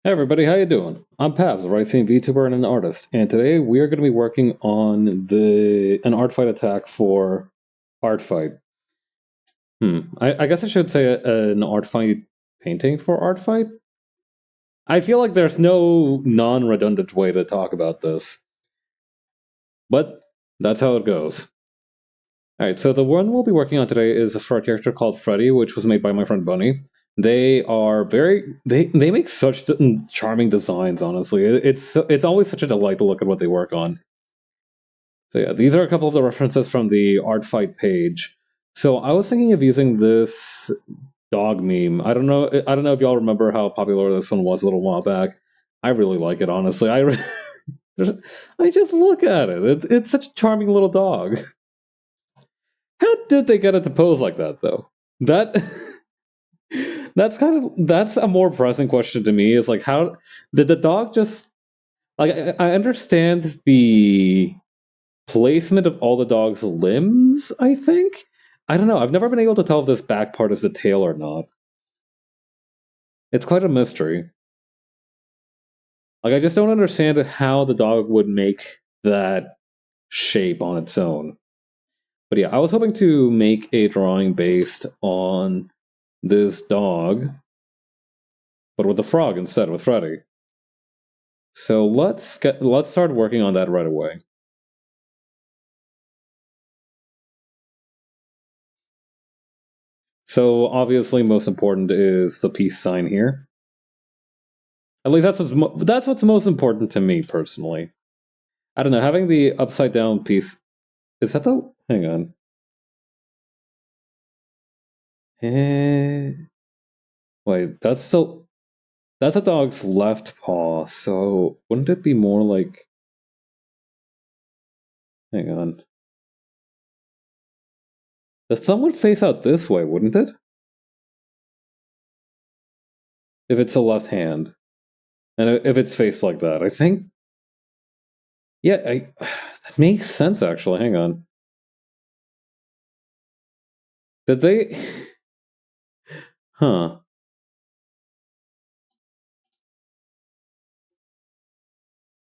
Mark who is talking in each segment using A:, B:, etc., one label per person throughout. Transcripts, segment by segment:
A: Hey everybody, how you doing? I'm Pavs, a writing VTuber and an artist, and today we are going to be working on the an art fight attack for art fight. I guess I should say an art fight painting for art fight. I feel like there's no non-redundant way to talk about this, but that's how it goes. All right, so the one we'll be working on today is for a character called Freddi, which was made by my friend Bunny. They are they make such charming designs. Honestly, it's always such a delight to look at what they work on. So yeah, these are a couple of the references from the art fight page. So I was thinking of using this dog meme. I don't know if y'all remember how popular this one was a little while back. I really like it, honestly. I just look at it. It's such a charming little dog. How did they get it to pose like that, though? That that's a more pressing question to me. Is like, how did the dog just like? I understand the placement of all the dog's limbs. I think I don't know. I've never been able to tell if this back part is the tail or not. It's quite a mystery. Like, I just don't understand how the dog would make that shape on its own. But yeah, I was hoping to make a drawing based on this dog, but with the frog instead, with Freddi. So let's start working on that right away. So obviously, most important is the peace sign here. At least that's what's most important to me personally. I don't know, having the upside down piece, is that the hang on. Eh, wait, that's a dog's left paw, so wouldn't it be more like, hang on. The thumb would face out this way, wouldn't it? If it's the left hand. And if it's faced like that. I think yeah, that makes sense actually. Hang on. Did they huh.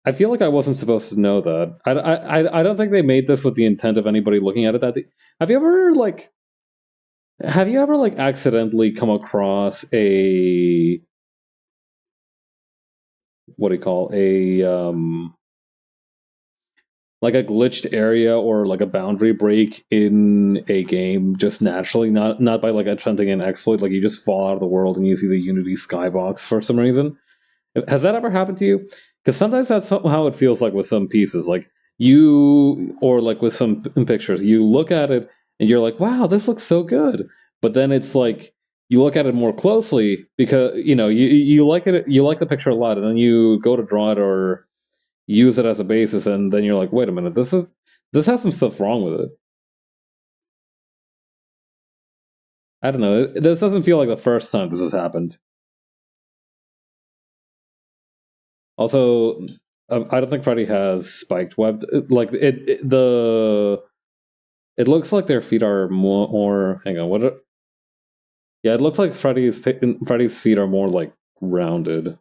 A: I feel like I wasn't supposed to know that. I don't think they made this with the intent of anybody looking at it that. Have you ever accidentally come across a what do you call a like a glitched area or like a boundary break in a game just naturally, not by like attempting an exploit, like you just fall out of the world and you see the Unity skybox for some reason? Has that ever happened to you? Because sometimes that's how it feels like with some pieces. Like you, or like with some pictures, you look at it and you're like, "Wow, this looks so good." But then it's like you look at it more closely because you like it, you like the picture a lot, and then you go to draw it or use it as a basis, and then you're like, "Wait a minute, this has some stuff wrong with it." I don't know. This doesn't feel like the first time this has happened. Also, I don't think Freddy has spiked webbed. Like it looks like their feet are more. Hang on, yeah, it looks like Freddy's feet are more like rounded.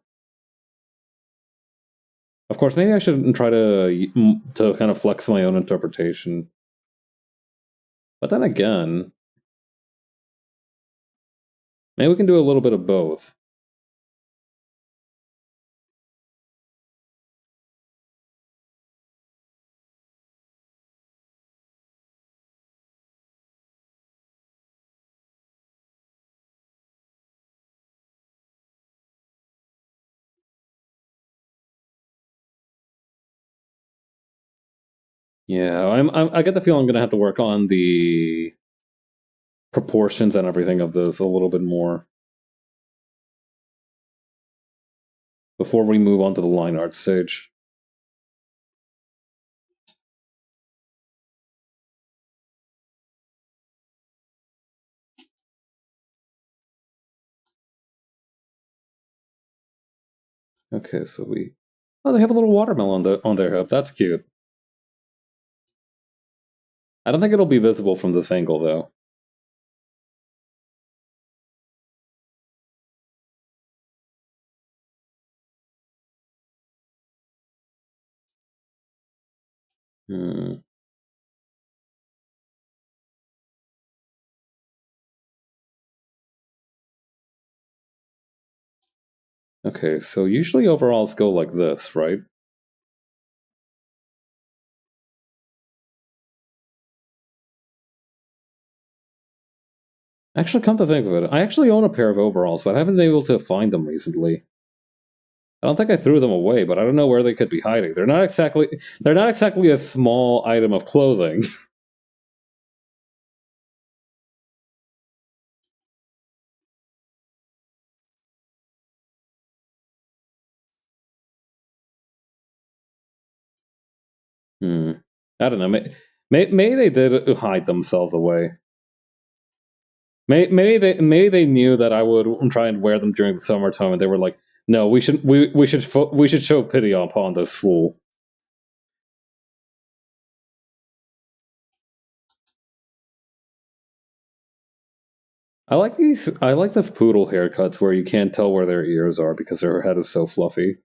A: Of course, maybe I should try to kind of flex my own interpretation. But then again, maybe we can do a little bit of both. Yeah, I get the feeling I'm gonna have to work on the proportions and everything of this a little bit more before we move on to the line art stage. Okay, so they have a little watermelon on their hip. That's cute. I don't think it'll be visible from this angle though. Hmm. Okay, so usually overalls go like this, right? Actually, come to think of it, I actually own a pair of overalls, but I haven't been able to find them recently. I don't think I threw them away, but I don't know where they could be hiding. They're not exactly a small item of clothing. Hmm. I don't know. Maybe they did hide themselves away. Maybe they knew that I would try and wear them during the summertime, and they were like, "No, we should show pity upon this fool." I like the poodle haircuts where you can't tell where their ears are because their head is so fluffy.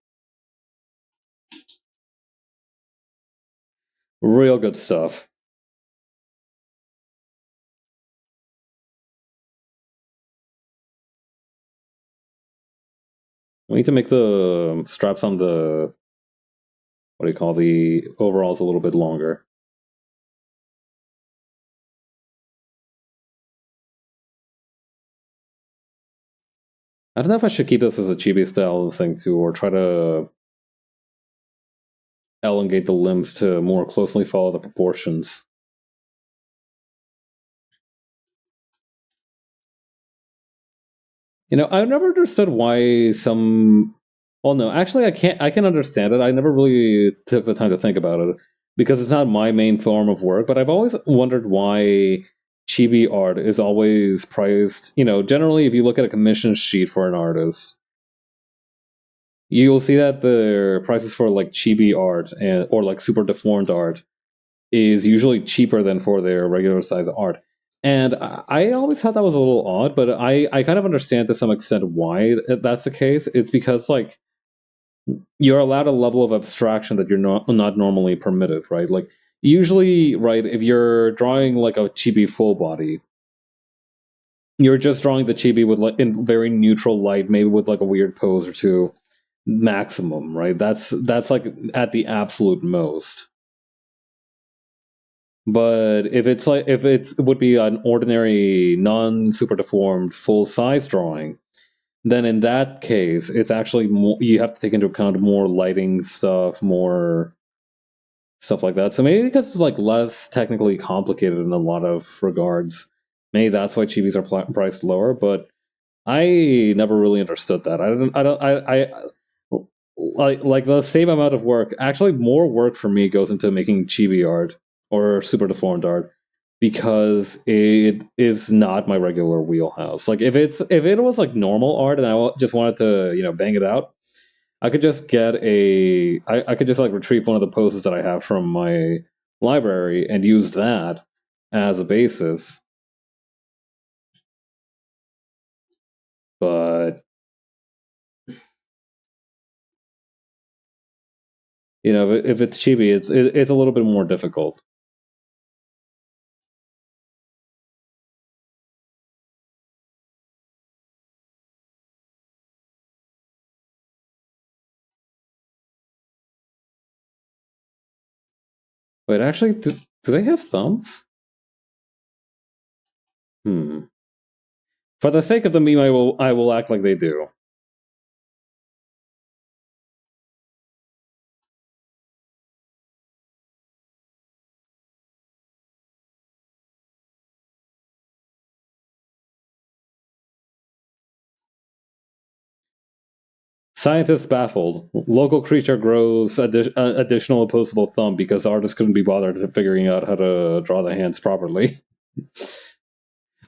A: Real good stuff. We need to make the straps on the what do you call the overalls a little bit longer. I don't know if I should keep this as a chibi style thing too, or try to elongate the limbs to more closely follow the proportions. I've never understood why some. Well, no, actually, I can't. I can understand it. I never really took the time to think about it because it's not my main form of work. But I've always wondered why chibi art is always priced. Generally, if you look at a commission sheet for an artist, you'll see that the prices for like chibi art or like super deformed art is usually cheaper than for their regular size art. And I always thought that was a little odd, but I kind of understand to some extent why that's the case. It's because like you're allowed a level of abstraction that you're not normally permitted, right? Like usually, right, if you're drawing like a chibi full body, you're just drawing the chibi with like in very neutral light, maybe with like a weird pose or two, maximum, right? That's like at the absolute most. But if it would be an ordinary non super deformed full size drawing, then in that case it's actually more, you have to take into account more lighting stuff, more stuff like that. So maybe because it's like less technically complicated in a lot of regards, maybe that's why chibis are priced lower. But I never really understood that. I like the same amount of work. Actually, more work for me goes into making chibi art or super deformed art because it is not my regular wheelhouse. Like if it was like normal art and I just wanted to bang it out, I could just I could just like retrieve one of the poses that I have from my library and use that as a basis. But if it's chibi, it's a little bit more difficult. Wait, actually, do they have thumbs? Hmm. For the sake of the meme, I will act like they do. Scientists baffled. Local creature grows additional opposable thumb because artists couldn't be bothered figuring out how to draw the hands properly.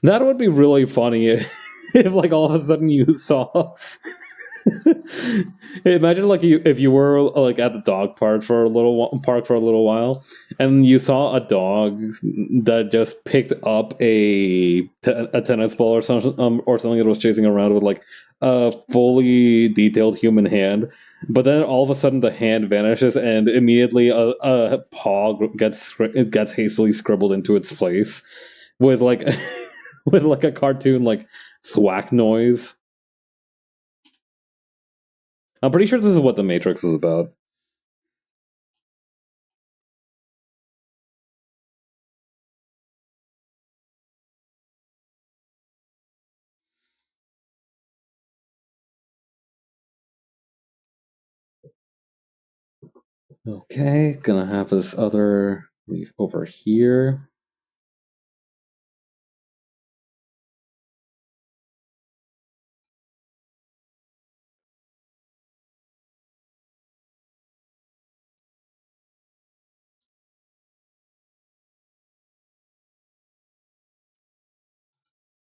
A: That would be really funny if like all of a sudden you saw Imagine like if you were like at the dog park for a little while, and you saw a dog that just picked up a tennis ball or something that was chasing around with like a fully detailed human hand, but then all of a sudden the hand vanishes and immediately a paw gets hastily scribbled into its place with like with like a cartoon like thwack noise. I'm pretty sure this is what the Matrix is about. Okay, gonna have this other leaf over here.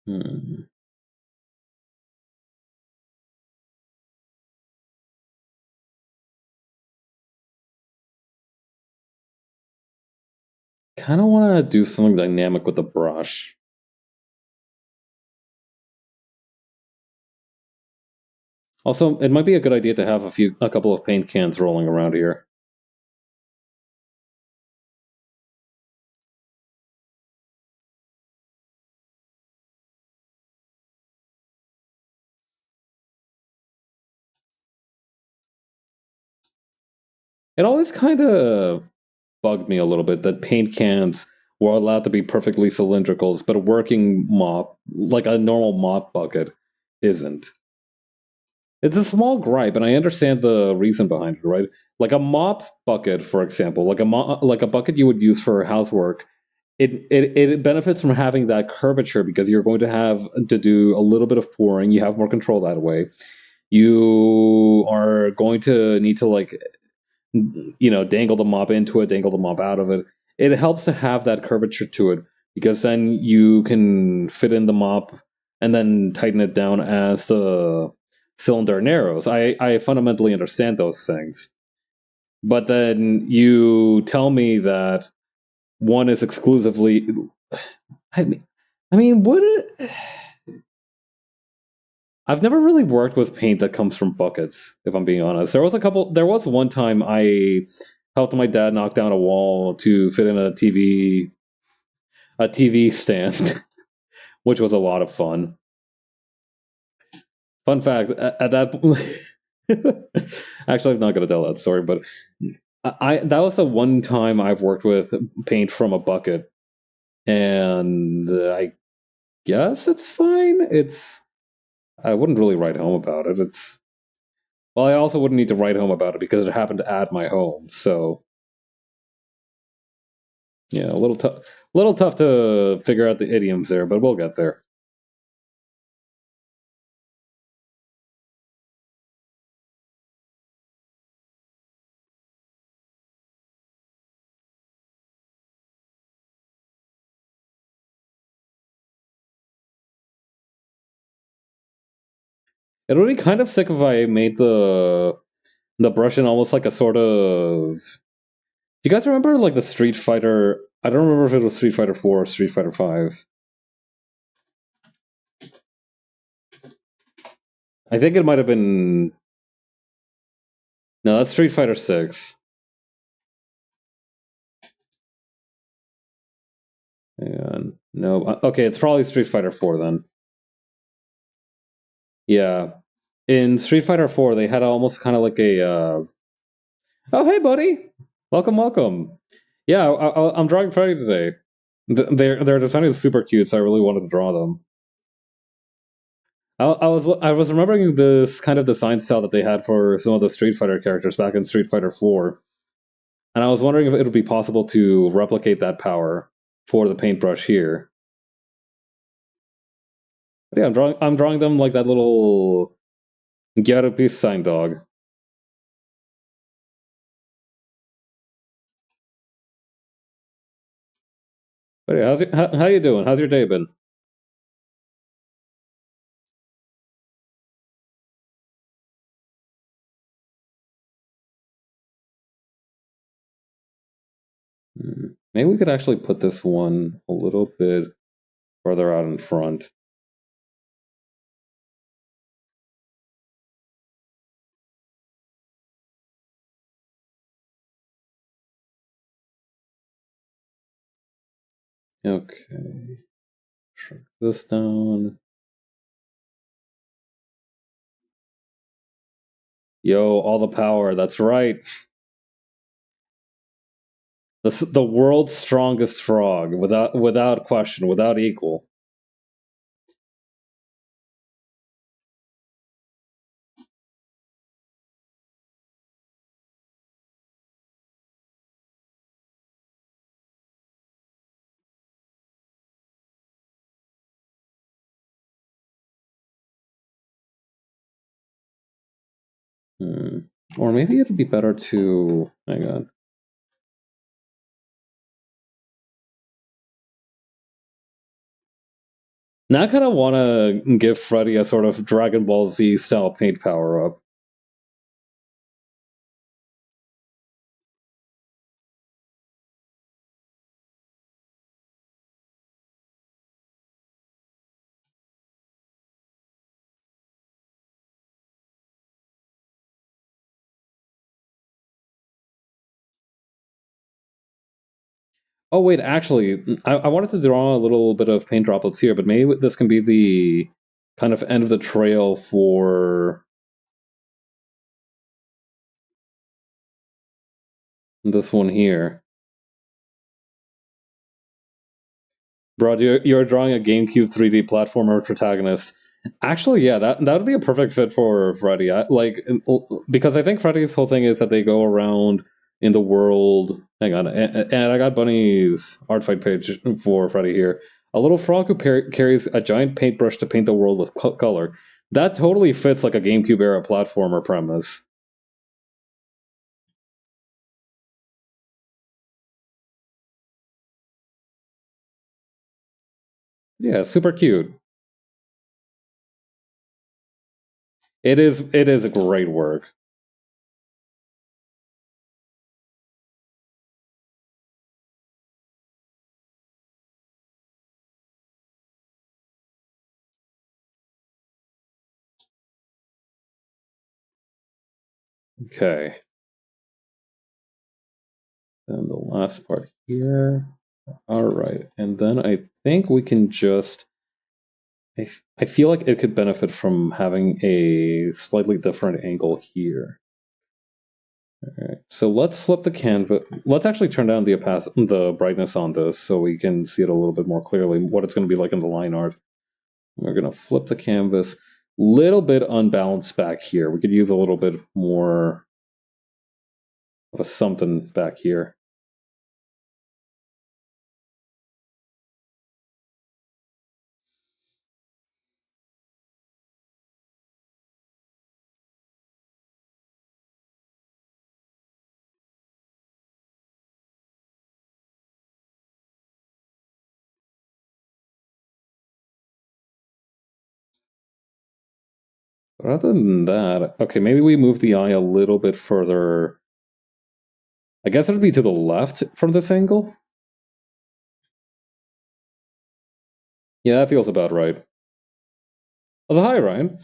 A: Hmm. Kind of want to do something dynamic with the brush. Also, it might be a good idea to have a couple of paint cans rolling around here. It always kind of bugged me a little bit that paint cans were allowed to be perfectly cylindricals, but a working mop, like a normal mop bucket, isn't. It's a small gripe, and I understand the reason behind it, right? Like a mop bucket, for example, like a bucket you would use for housework. It benefits from having that curvature because you're going to have to do a little bit of pouring. You have more control that way. You are going to need to like dangle the mop into it, dangle the mop out of it. It helps to have that curvature to it because then you can fit in the mop and then tighten it down as the cylinder narrows. I fundamentally understand those things. But then you tell me that one is exclusively. I mean, I mean, what? I've never really worked with paint that comes from buckets. If I'm being honest, There was one time I helped my dad knock down a wall to fit in a TV stand, which was a lot of fun. Fun fact: at that actually, I'm not going to tell that story, but I that was the one time I've worked with paint from a bucket, and I guess it's fine. I wouldn't really write home about it. Well, I also wouldn't need to write home about it because it happened at my home. So yeah, little tough to figure out the idioms there, but we'll get there. It would be kind of sick if I made the brush in almost like a sort of. Do you guys remember like the Street Fighter? I don't remember if it was Street Fighter 4 or Street Fighter 5. I think it might have been. No, that's Street Fighter 6. And no, okay, it's probably Street Fighter 4 then. Yeah, in Street Fighter 4, they had almost kind of like a. Oh, hey, buddy! Welcome, welcome. Yeah, I'm drawing Freddi today. Their design is super cute, so I really wanted to draw them. I was remembering this kind of design style that they had for some of the Street Fighter characters back in Street Fighter 4, and I was wondering if it would be possible to replicate that power for the paintbrush here. But yeah, I'm drawing them like that little Gyara peace sign dog. But yeah, how you doing? How's your day been? Maybe we could actually put this one a little bit further out in front. Okay. Shrink this down. Yo, all the power. That's right. The world's strongest frog, without question, without equal. Or maybe it'd be better to hang on. Now I kind of want to give Freddi a sort of Dragon Ball Z style paint power up. Oh wait, actually, I wanted to draw a little bit of paint droplets here, but maybe this can be the kind of end of the trail for this one here. Bro, you're drawing a GameCube 3D platformer protagonist. Actually, yeah, that would be a perfect fit for Freddi. Because I think Freddi's whole thing is that they go around in the world. Hang on, and I got Bunny's art fight page for Freddi here. A little frog who carries a giant paintbrush to paint the world with color. That totally fits like a GameCube era platformer premise. Yeah, super cute. It is. It is a great work. Okay. Then the last part here. All right. And then I think we can just. I feel like it could benefit from having a slightly different angle here. All right. So let's flip the canvas. Let's actually turn down the brightness on this so we can see it a little bit more clearly, what it's going to be like in the line art. We're going to flip the canvas. Little bit unbalanced back here. We could use a little bit more of a something back here. But other than that, okay, maybe we move the eye a little bit further. I guess it would be to the left from this angle. Yeah, that feels about right. Also, hi, Ryan.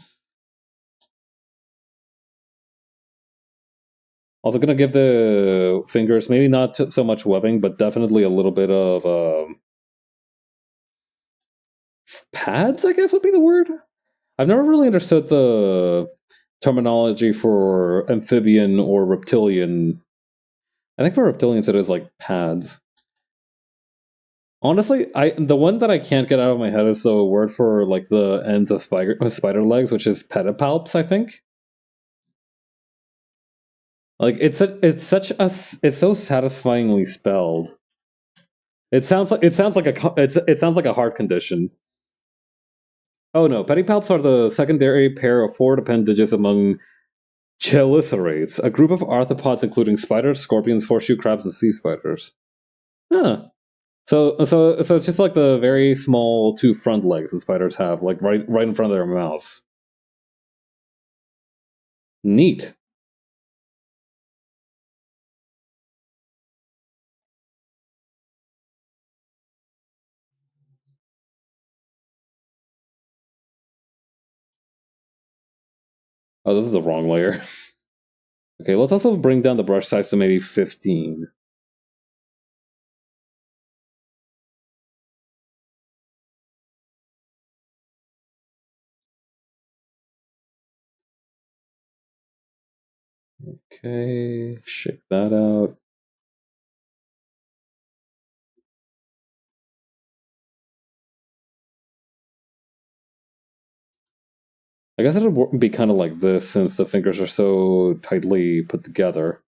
A: Also, gonna give the fingers maybe not so much webbing, but definitely a little bit of pads. I guess would be the word. I've never really understood the terminology for amphibian or reptilian. I think for reptilians it is like pads. Honestly, the one that I can't get out of my head is the word for like the ends of spider legs, which is pedipalps. I think. Like it's so satisfyingly spelled. It sounds like it sounds like a heart condition. Oh no, pedipalps are the secondary pair of forward appendages among chelicerates, a group of arthropods including spiders, scorpions, horseshoe crabs, and sea spiders. Huh. So it's just like the very small two front legs that spiders have, like right in front of their mouths. Neat. Oh, this is the wrong layer. Okay, let's also bring down the brush size to maybe 15. Okay, shake that out. I guess it would be kind of like this since the fingers are so tightly put together.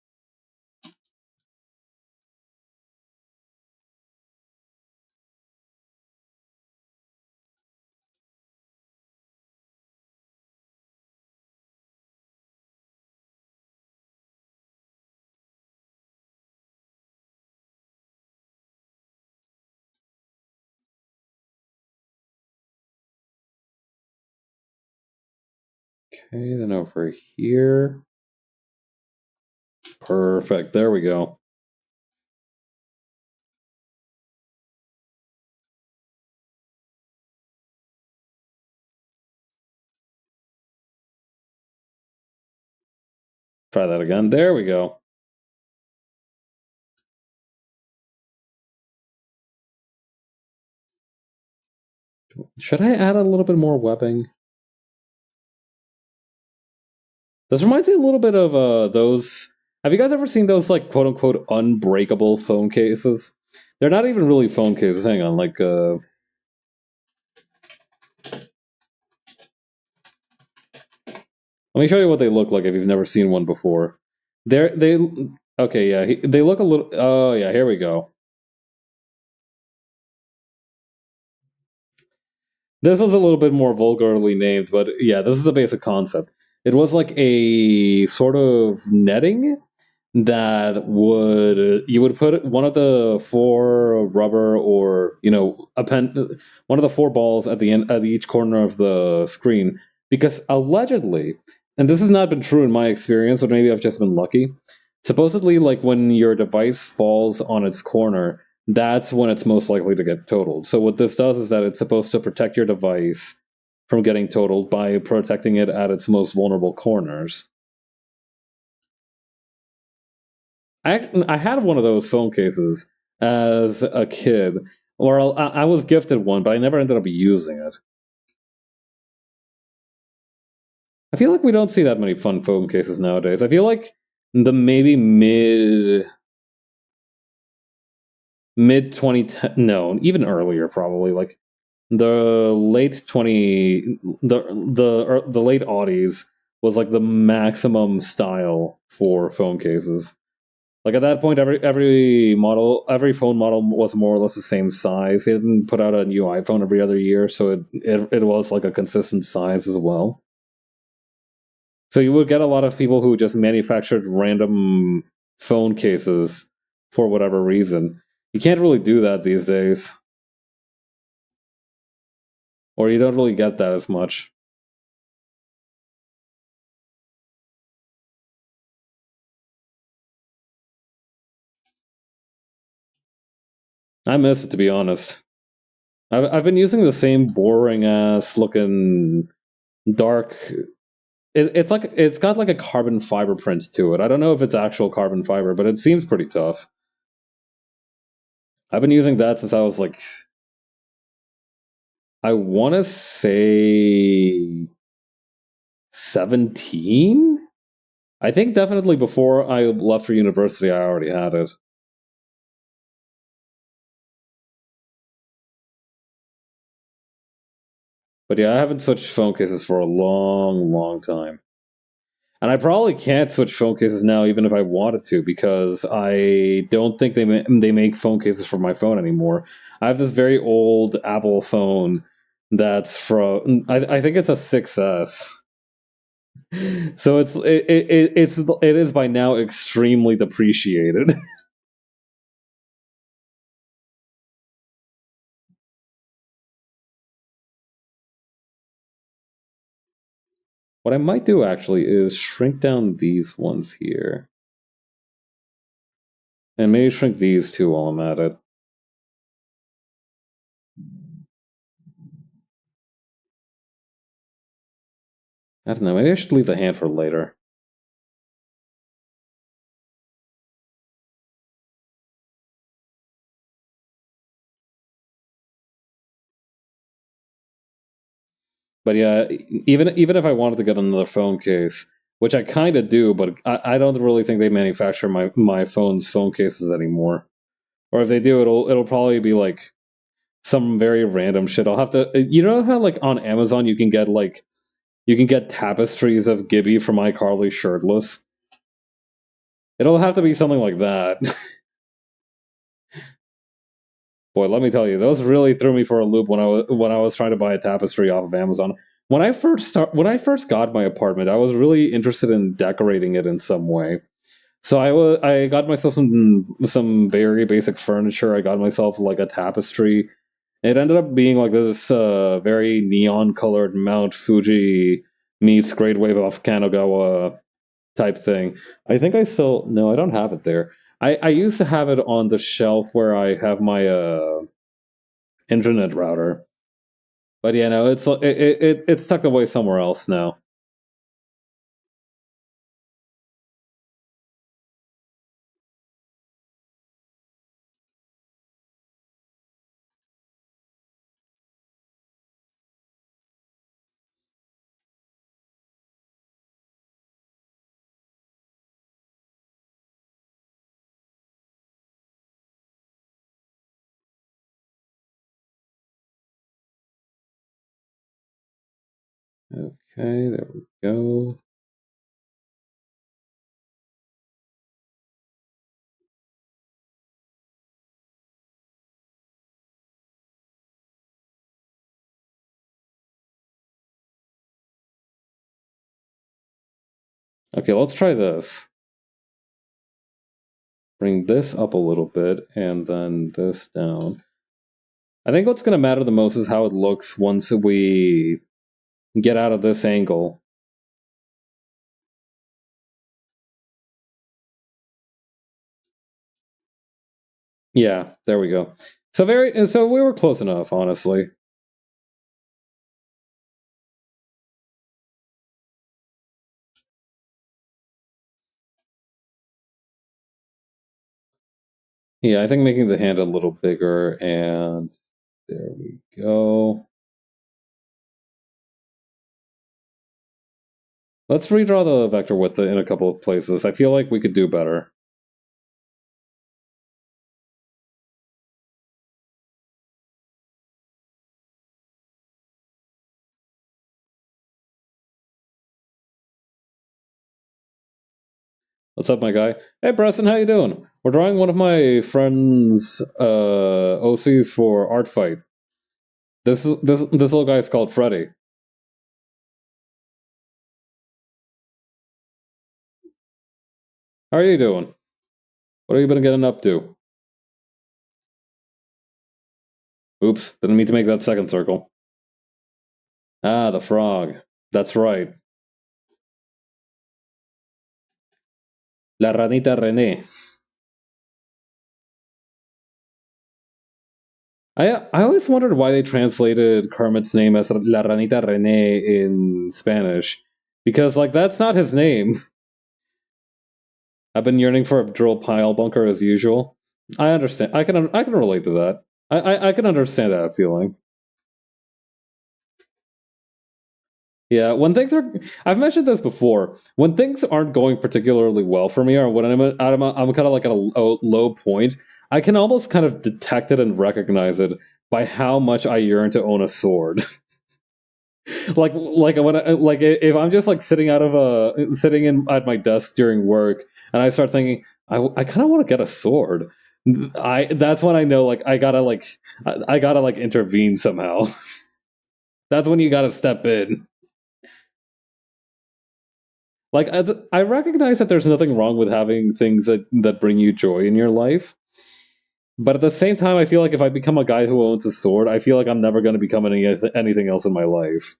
A: Okay, then over here. Perfect, there we go. Try that again, there we go. Should I add a little bit more webbing? This reminds me a little bit of those. Have you guys ever seen those like quote unquote unbreakable phone cases? They're not even really phone cases. Hang on, like let me show you what they look like if you've never seen one before. They okay, yeah, they look a little. Oh yeah, here we go. This was a little bit more vulgarly named, but yeah, this is the basic concept. It was like a sort of netting that would you would put one of the four rubber or a pen one of the four balls at the end at each corner of the screen because allegedly, and this has not been true in my experience, but maybe I've just been lucky. Supposedly, like when your device falls on its corner, that's when it's most likely to get totaled. So what this does is that it's supposed to protect your device from getting totaled by protecting it at its most vulnerable corners. I had one of those phone cases as a kid, or I was gifted one, but I never ended up using it. I feel like we don't see that many fun phone cases nowadays. I feel like the maybe mid 2010, no, even earlier probably, like the late 20 the late aughties was like the maximum style for phone cases. Like at that point, every phone model was more or less the same size. They didn't put out a new iPhone every other year, so it was like a consistent size as well. So you would get a lot of people who just manufactured random phone cases for whatever reason. You can't really do that these days, or you don't really get that as much. I miss it, to be honest. I've been using the same boring ass looking dark. It's got like a carbon fiber print to it. I don't know if it's actual carbon fiber, but it seems pretty tough. I've been using that since I was like, I want to say 17. I think definitely before I left for university, I already had it. But yeah, I haven't switched phone cases for a long, long time. And I probably can't switch phone cases now, even if I wanted to, because I don't think they make phone cases for my phone anymore. I have this very old Apple phone that's from I think it's a 6S. So it is by now extremely depreciated. What I might do actually is shrink down these ones here, and maybe shrink these too while I'm at it. I don't know. Maybe I should leave the hand for later. But yeah, even if I wanted to get another phone case, which I kind of do, but I don't really think they manufacture my phone's phone cases anymore. Or if they do, it'll probably be like some very random shit. I'll have to. You know how like on Amazon you can get tapestries of Gibby from iCarly shirtless. It'll have to be something like that. Boy, let me tell you, those really threw me for a loop when I was trying to buy a tapestry off of Amazon. When I first got my apartment, I was really interested in decorating it in some way. So I got myself some very basic furniture. I got myself like a tapestry. It ended up being like this very neon colored Mount Fuji meets Great Wave of Kanagawa type thing. I think I still no, I don't have it there. I used to have it on the shelf where I have my internet router. But yeah, no, it's tucked away somewhere else now. Okay, there we go. Okay, let's try this. Bring this up a little bit and then this down. I think what's going to matter the most is how it looks once we get out of this angle. Yeah, there we go. So we were close enough, honestly. Yeah, I think making the hand a little bigger, and there we go. Let's redraw the vector width in a couple of places. I feel like we could do better. What's up, my guy? Hey, Preston, how you doing? We're drawing one of my friend's OCs for Art Fight. This little guy's called Freddi. How are you doing? What have you been getting up to? Oops, didn't mean to make that second circle. Ah, the frog. That's right. La ranita René. I always wondered why they translated Kermit's name as La Ranita René in Spanish. Because, like, that's not his name. I've been yearning for a drill pile bunker as usual. I understand. I can relate to that. I can understand that feeling. Yeah, when things are, I've mentioned this before. When things aren't going particularly well for me, or when I'm kind of like at a low point, I can almost kind of detect it and recognize it by how much I yearn to own a sword. Like if I'm just like sitting in at my desk during work, and I start thinking I kind of want to get a sword. I That's when I know like I gotta like intervene somehow. That's when you gotta step in. Like I recognize that there's nothing wrong with having things that bring you joy in your life, but at the same time, I feel like if I become a guy who owns a sword, I feel like I'm never going to become anything else in my life.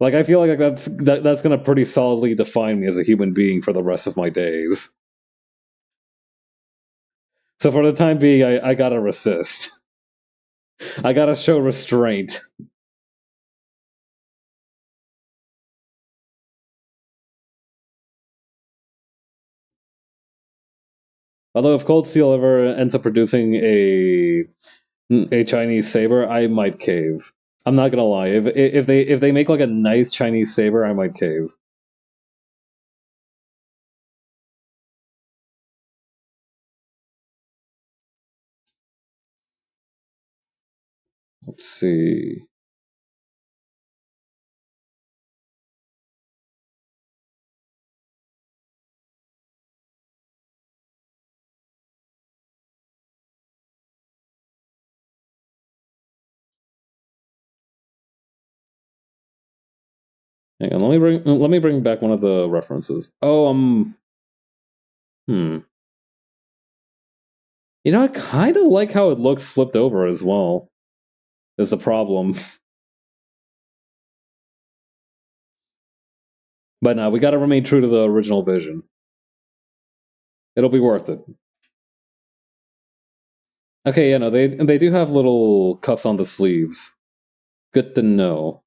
A: Like I feel like that's going to pretty solidly define me as a human being for the rest of my days. So for the time being, I gotta resist. I gotta show restraint. Although if Cold Steel ever ends up producing a Chinese saber, I might cave. I'm not gonna lie. If they make like a nice Chinese saber, I might cave. Let's see. Hang on, let me bring back one of the references. Oh, hmm. I kind of like how it looks flipped over as well. Is the problem. But no, we got to remain true to the original vision. It'll be worth it. Okay, yeah, no, they do have little cuffs on the sleeves. Good to know.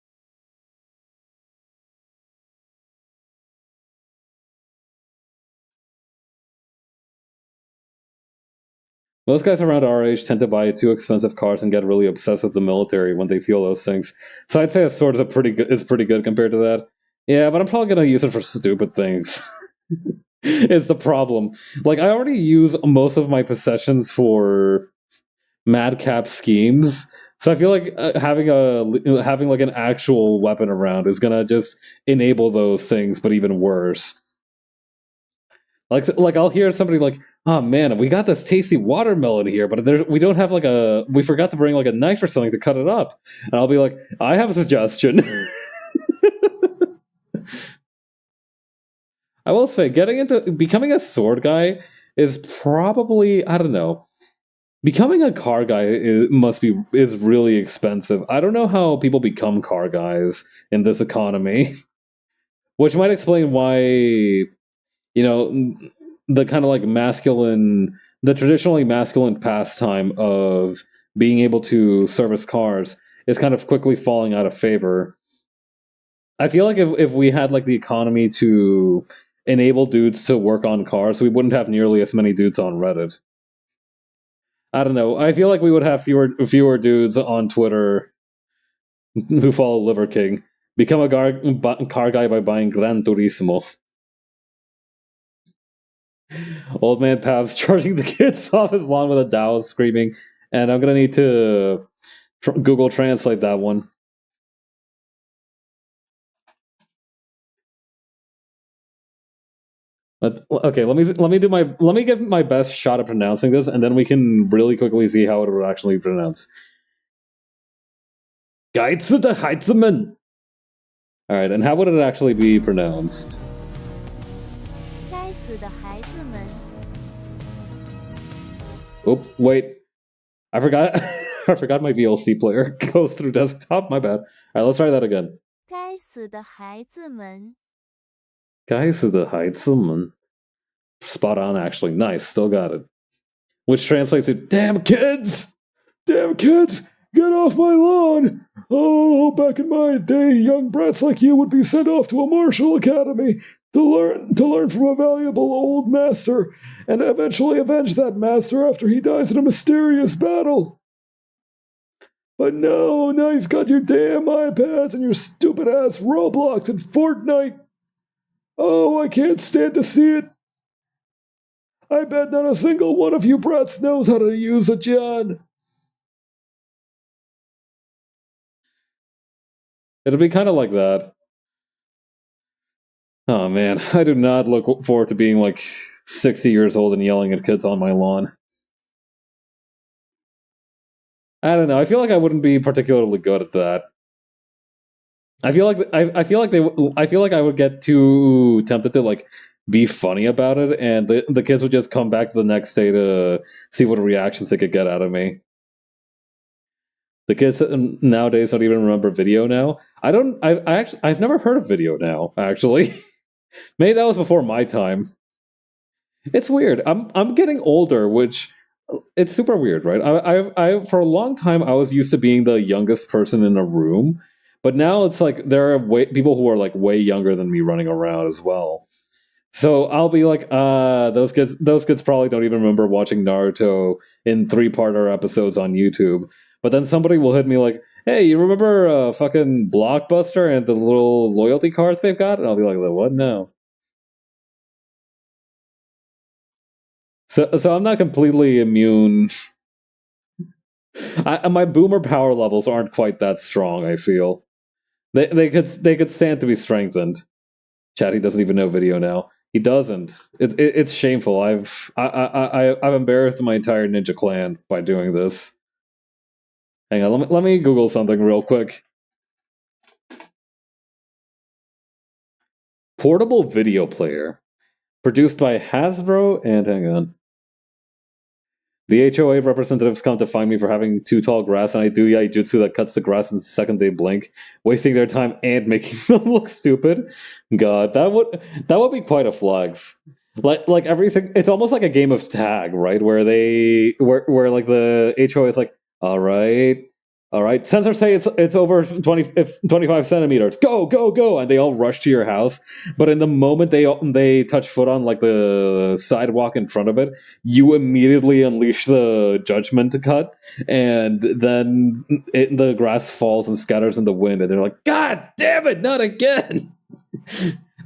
A: Most guys around our age tend to buy too expensive cars and get really obsessed with the military when they feel those things. So I'd say a sword is pretty good compared to that. Yeah, but I'm probably gonna use it for stupid things. Is the problem. Like I already use most of my possessions for madcap schemes. So I feel like having like an actual weapon around is gonna just enable those things, but even worse. Like I'll hear somebody like, "Oh man, we got this tasty watermelon here, but we don't have we forgot to bring like a knife or something to cut it up." And I'll be like, "I have a suggestion." I will say, getting into becoming a sword guy is probably, I don't know. Becoming a car guy is really expensive. I don't know how people become car guys in this economy, which might explain why the kind of like the traditionally masculine pastime of being able to service cars is kind of quickly falling out of favor. I feel like if we had like the economy to enable dudes to work on cars, we wouldn't have nearly as many dudes on Reddit. I don't know. I feel like we would have fewer dudes on Twitter who follow Liver King. Become a car guy by buying Gran Turismo. Old man Pav's charging the kids off his lawn with a dowel, screaming, and I'm gonna need to Google Translate that one. Okay, let me give my best shot at pronouncing this, and then we can really quickly see how it would actually pronounce. Geize de Heizemann. All right, and how would it actually be pronounced? Oh, wait. I forgot. I forgot my VLC player goes through desktop. My bad. All right, let's try that again.
B: 该死的孩子们.
A: Geize de Heizemann. Spot on, actually. Nice. Still got it. Which translates to "Damn kids! Damn kids! Get off my lawn! Oh, back in my day, young brats like you would be sent off to a martial academy to learn from a valuable old master, and eventually avenge that master after he dies in a mysterious battle. But no, now you've got your damn iPads and your stupid ass Roblox and Fortnite. Oh, I can't stand to see it. I bet not a single one of you brats knows how to use a John." It'll be kind of like that. Oh man, I do not look forward to being like 60 years old and yelling at kids on my lawn. I don't know. I feel like I wouldn't be particularly good at that. I feel like I feel like I would get too tempted to like be funny about it, and the kids would just come back the next day to see what reactions they could get out of me. The kids nowadays don't even remember Video Now. I don't. I've never heard of Video Now. Actually, maybe that was before my time. It's weird. I'm getting older, which it's super weird, right? I for a long time I was used to being the youngest person in a room, but now it's like there are people who are like way younger than me running around as well. So I'll be like, those kids probably don't even remember watching Naruto in 3-parter episodes on YouTube. But then somebody will hit me like, hey, you remember fucking Blockbuster and the little loyalty cards they've got? And I'll be like, what? No. So I'm not completely immune. My boomer power levels aren't quite that strong, I feel. They could stand to be strengthened. Chad, he doesn't even know video now. He doesn't. It's shameful. I've embarrassed my entire ninja clan by doing this. Hang on, let me Google something real quick. Portable video player, produced by Hasbro, and hang on. The HOA representatives come to find me for having too tall grass, and I do yaijutsu that cuts the grass in the second they blink, wasting their time and making them look stupid. God, that would be quite a flex. Like everything, it's almost like a game of tag, right? Where like the HOA is like, all right. Sensors say it's over 25 centimeters. Go, go, go! And they all rush to your house. But in the moment they touch foot on like the sidewalk in front of it, you immediately unleash the judgment cut, and then the grass falls and scatters in the wind. And they're like, "God damn it, not again!"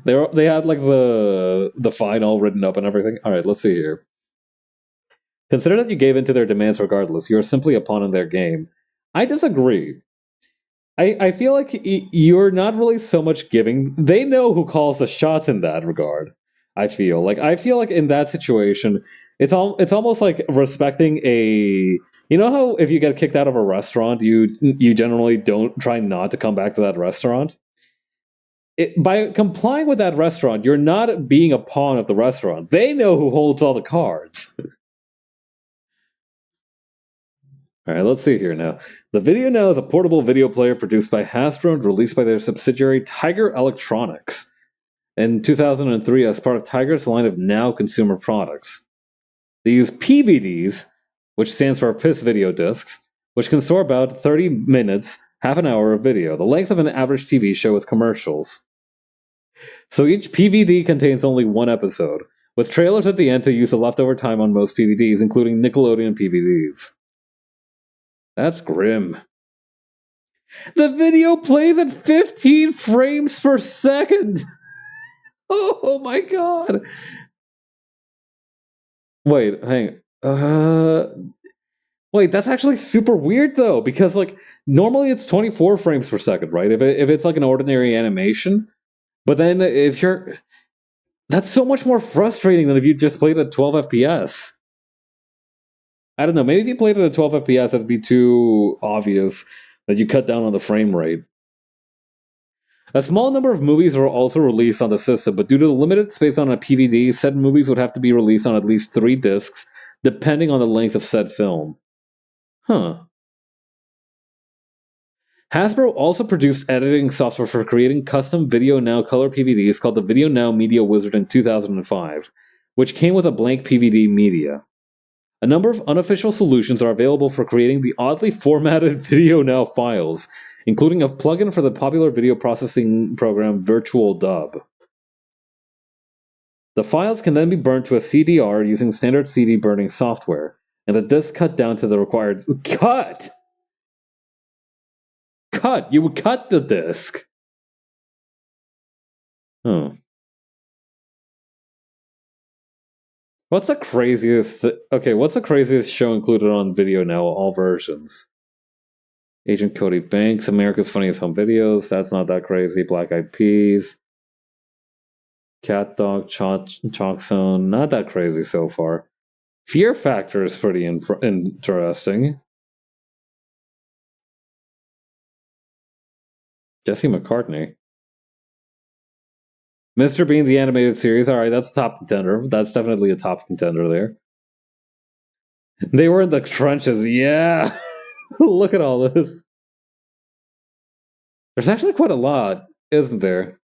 A: They had like the fine all written up and everything. All right, let's see here. Consider that you gave in to their demands regardless. You are simply a pawn in their game. I disagree. I feel like you're not really so much giving. They know who calls the shots in that regard. I feel like in that situation, it's almost like respecting a. You know how if you get kicked out of a restaurant, you generally don't try not to come back to that restaurant. By complying with that restaurant, you're not being a pawn of the restaurant. They know who holds all the cards. All right, let's see here now. The Video Now is a portable video player produced by Hasbro and released by their subsidiary Tiger Electronics in 2003 as part of Tiger's line of Now consumer products. They use PVDs, which stands for PIS video discs, which can store about 30 minutes, half an hour of video, the length of an average TV show with commercials. So each PVD contains only one episode, with trailers at the end to use the leftover time on most PVDs, including Nickelodeon PVDs. That's grim. The video plays at 15 frames per second. Oh my god. Wait, hang. Wait, that's actually super weird though, because like normally it's 24 frames per second, right? If it's like an ordinary animation, but then if you're, that's so much more frustrating than if you just played at 12 FPS. I don't know. Maybe if you played it at 12 FPS, it'd be too obvious that you cut down on the frame rate. A small number of movies were also released on the system, but due to the limited space on a PVD, said movies would have to be released on at least 3 discs, depending on the length of said film. Huh. Hasbro also produced editing software for creating custom Video Now color PVDs called the Video Now Media Wizard in 2005, which came with a blank PVD media. A number of unofficial solutions are available for creating the oddly formatted Video Now files, including a plugin for the popular video processing program Virtual Dub. The files can then be burnt to a CDR using standard CD burning software, and the disc cut down to the required cut. You would cut the disc. Oh. What's the craziest? Okay, what's the craziest show included on Video Now? All versions. Agent Cody Banks, America's Funniest Home Videos. That's not that crazy. Black Eyed Peas. Cat Dog, Chalk Zone. Not that crazy so far. Fear Factor is pretty interesting. Jesse McCartney. Mr. Bean, the animated series. Alright, that's a top contender. That's definitely a top contender there. They were in the trenches. Yeah. Look at all this. There's actually quite a lot, isn't there?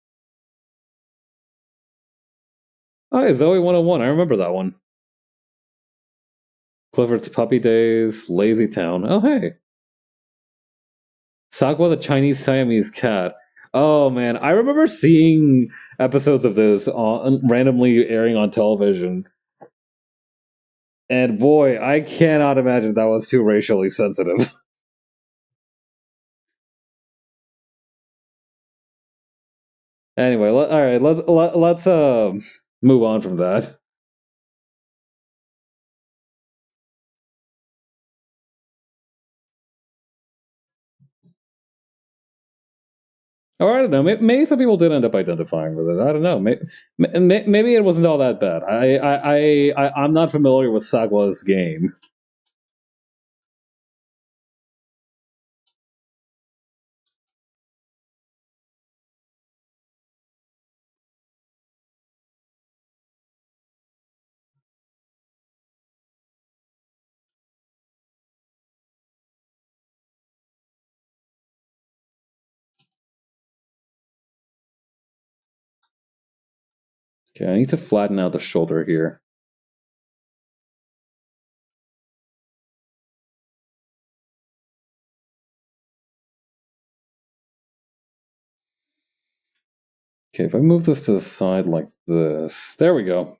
A: Oh, yeah, Zoe 101. I remember that one. Clifford's Puppy Days, Lazy Town. Oh, hey. Sagwa the Chinese Siamese cat. Oh man, I remember seeing episodes of this randomly airing on television, and boy, I cannot imagine that was too racially sensitive. Anyway, all right, let's move on from that. Or I don't know. Maybe some people did end up identifying with it. I don't know. Maybe it wasn't all that bad. I'm not familiar with Sagwa's game. Okay, I need to flatten out the shoulder here. Okay, if I move this to the side like this, there we go.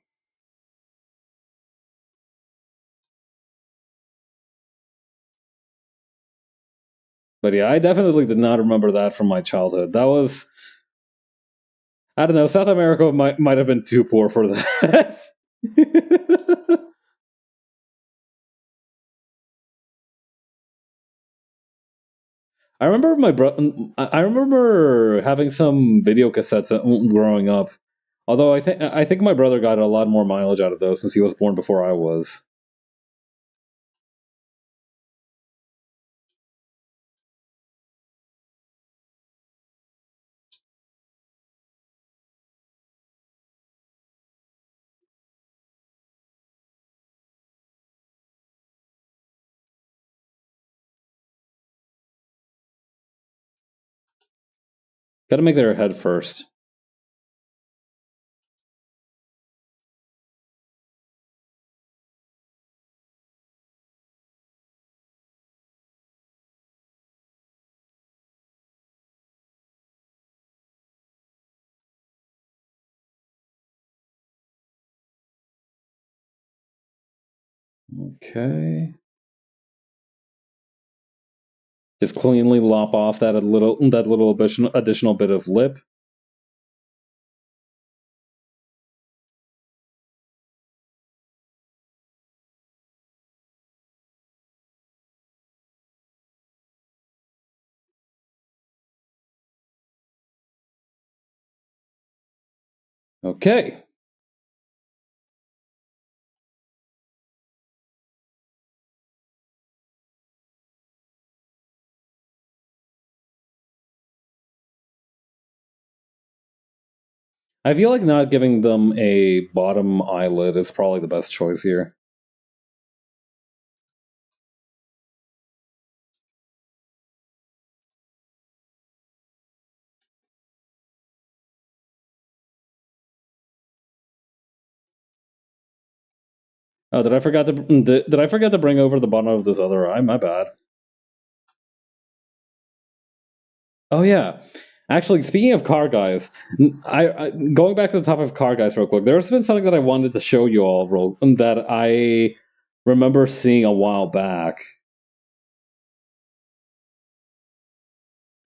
A: But yeah, I definitely did not remember that from my childhood. That was, I don't know, South America might have been too poor for that. I remember I remember having some video cassettes growing up. Although I think my brother got a lot more mileage out of those since he was born before I was. Got to make their head first. Okay. Just cleanly lop off that little additional bit of lip. Okay. I feel like not giving them a bottom eyelid is probably the best choice here. Oh, did I forget to bring over the bottom of this other eye? My bad. Oh yeah. Actually, speaking of car guys, I going back to the topic of car guys real quick. There's been something that I wanted to show you all that I remember seeing a while back.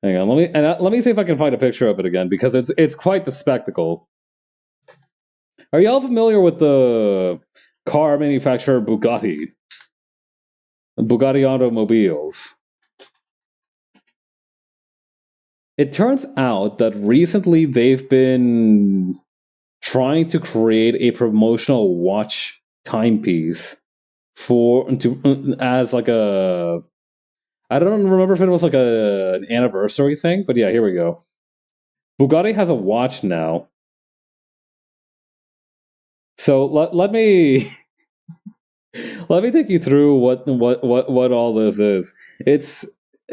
A: Hang on, let me see if I can find a picture of it again because it's quite the spectacle. Are y'all familiar with the car manufacturer Bugatti? Bugatti Automobiles. It turns out that recently they've been trying to create a promotional watch timepiece as like a, I don't remember if it was like an anniversary thing, but yeah, here we go. Bugatti has a watch now. So let me let me take you through what all this is. It's,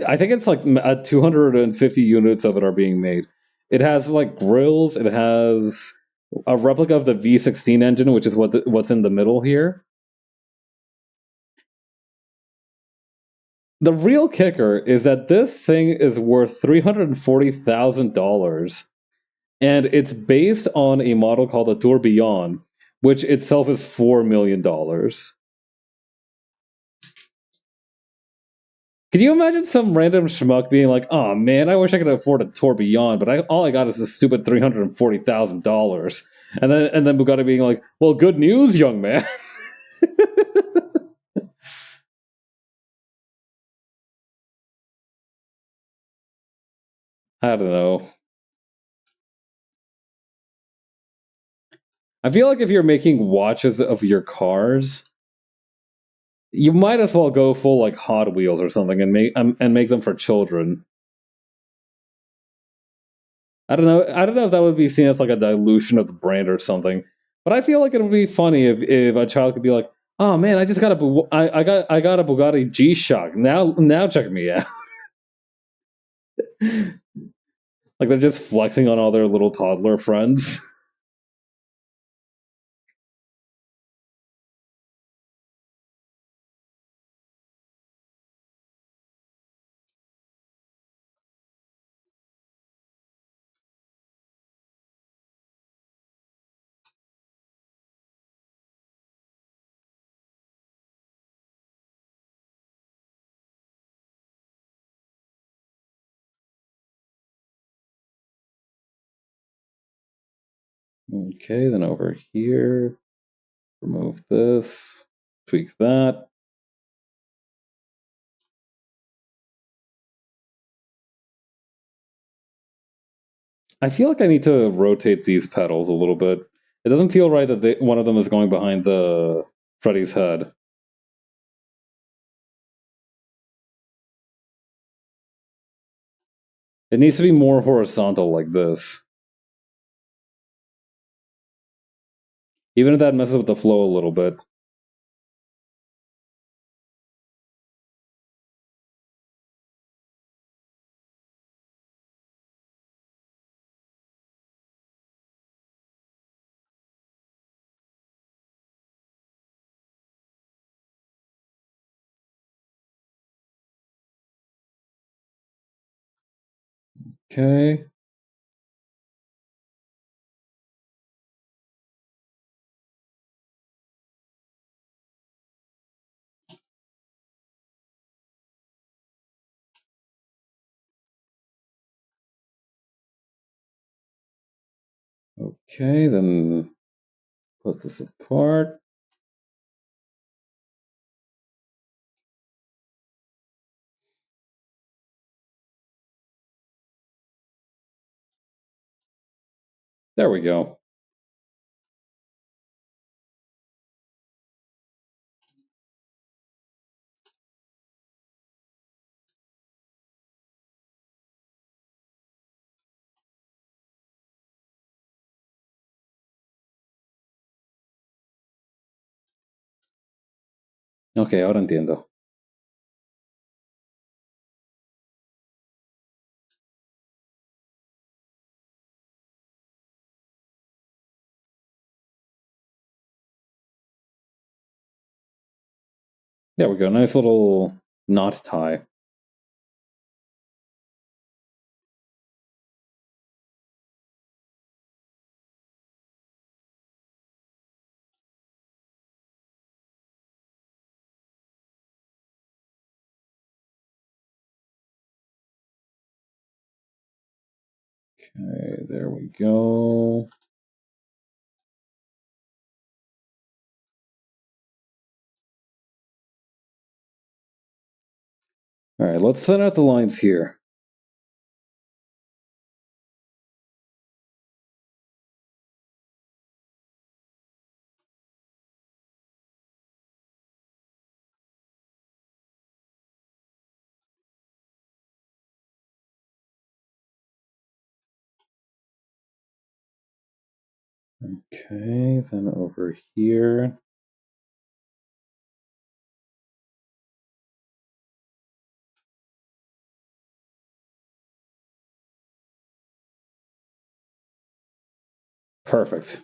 A: I think it's like 250 units of it are being made. It has like grills. It has a replica of the V16 engine, which is what's in the middle here. The real kicker is that this thing is worth $340,000, and it's based on a model called a Tourbillon, which itself is $4 million. Can you imagine some random schmuck being like, "Oh man, I wish I could afford a Tourbillon, but all I got is this stupid $340,000," and then Bugatti being like, "Well, good news, young man." I don't know. I feel like if you're making watches of your cars, you might as well go full like Hot Wheels or something and make them for children. I don't know. I don't know if that would be seen as like a dilution of the brand or something. But I feel like it would be funny if a child could be like, "Oh man, I just got I got a Bugatti G Shock. Now check me out." Like they're just flexing on all their little toddler friends. Okay, then over here, remove this, tweak that. I feel like I need to rotate these pedals a little bit. It doesn't feel right that one of them is going behind the Freddy's head. It needs to be more horizontal like this. Even if that messes with the flow a little bit. Okay. Okay, then put this apart. There we go. Okay, ahora entiendo. There we go. Nice little knot tie. Okay, there we go. All right, let's thin out the lines here. Okay, then over here. Perfect.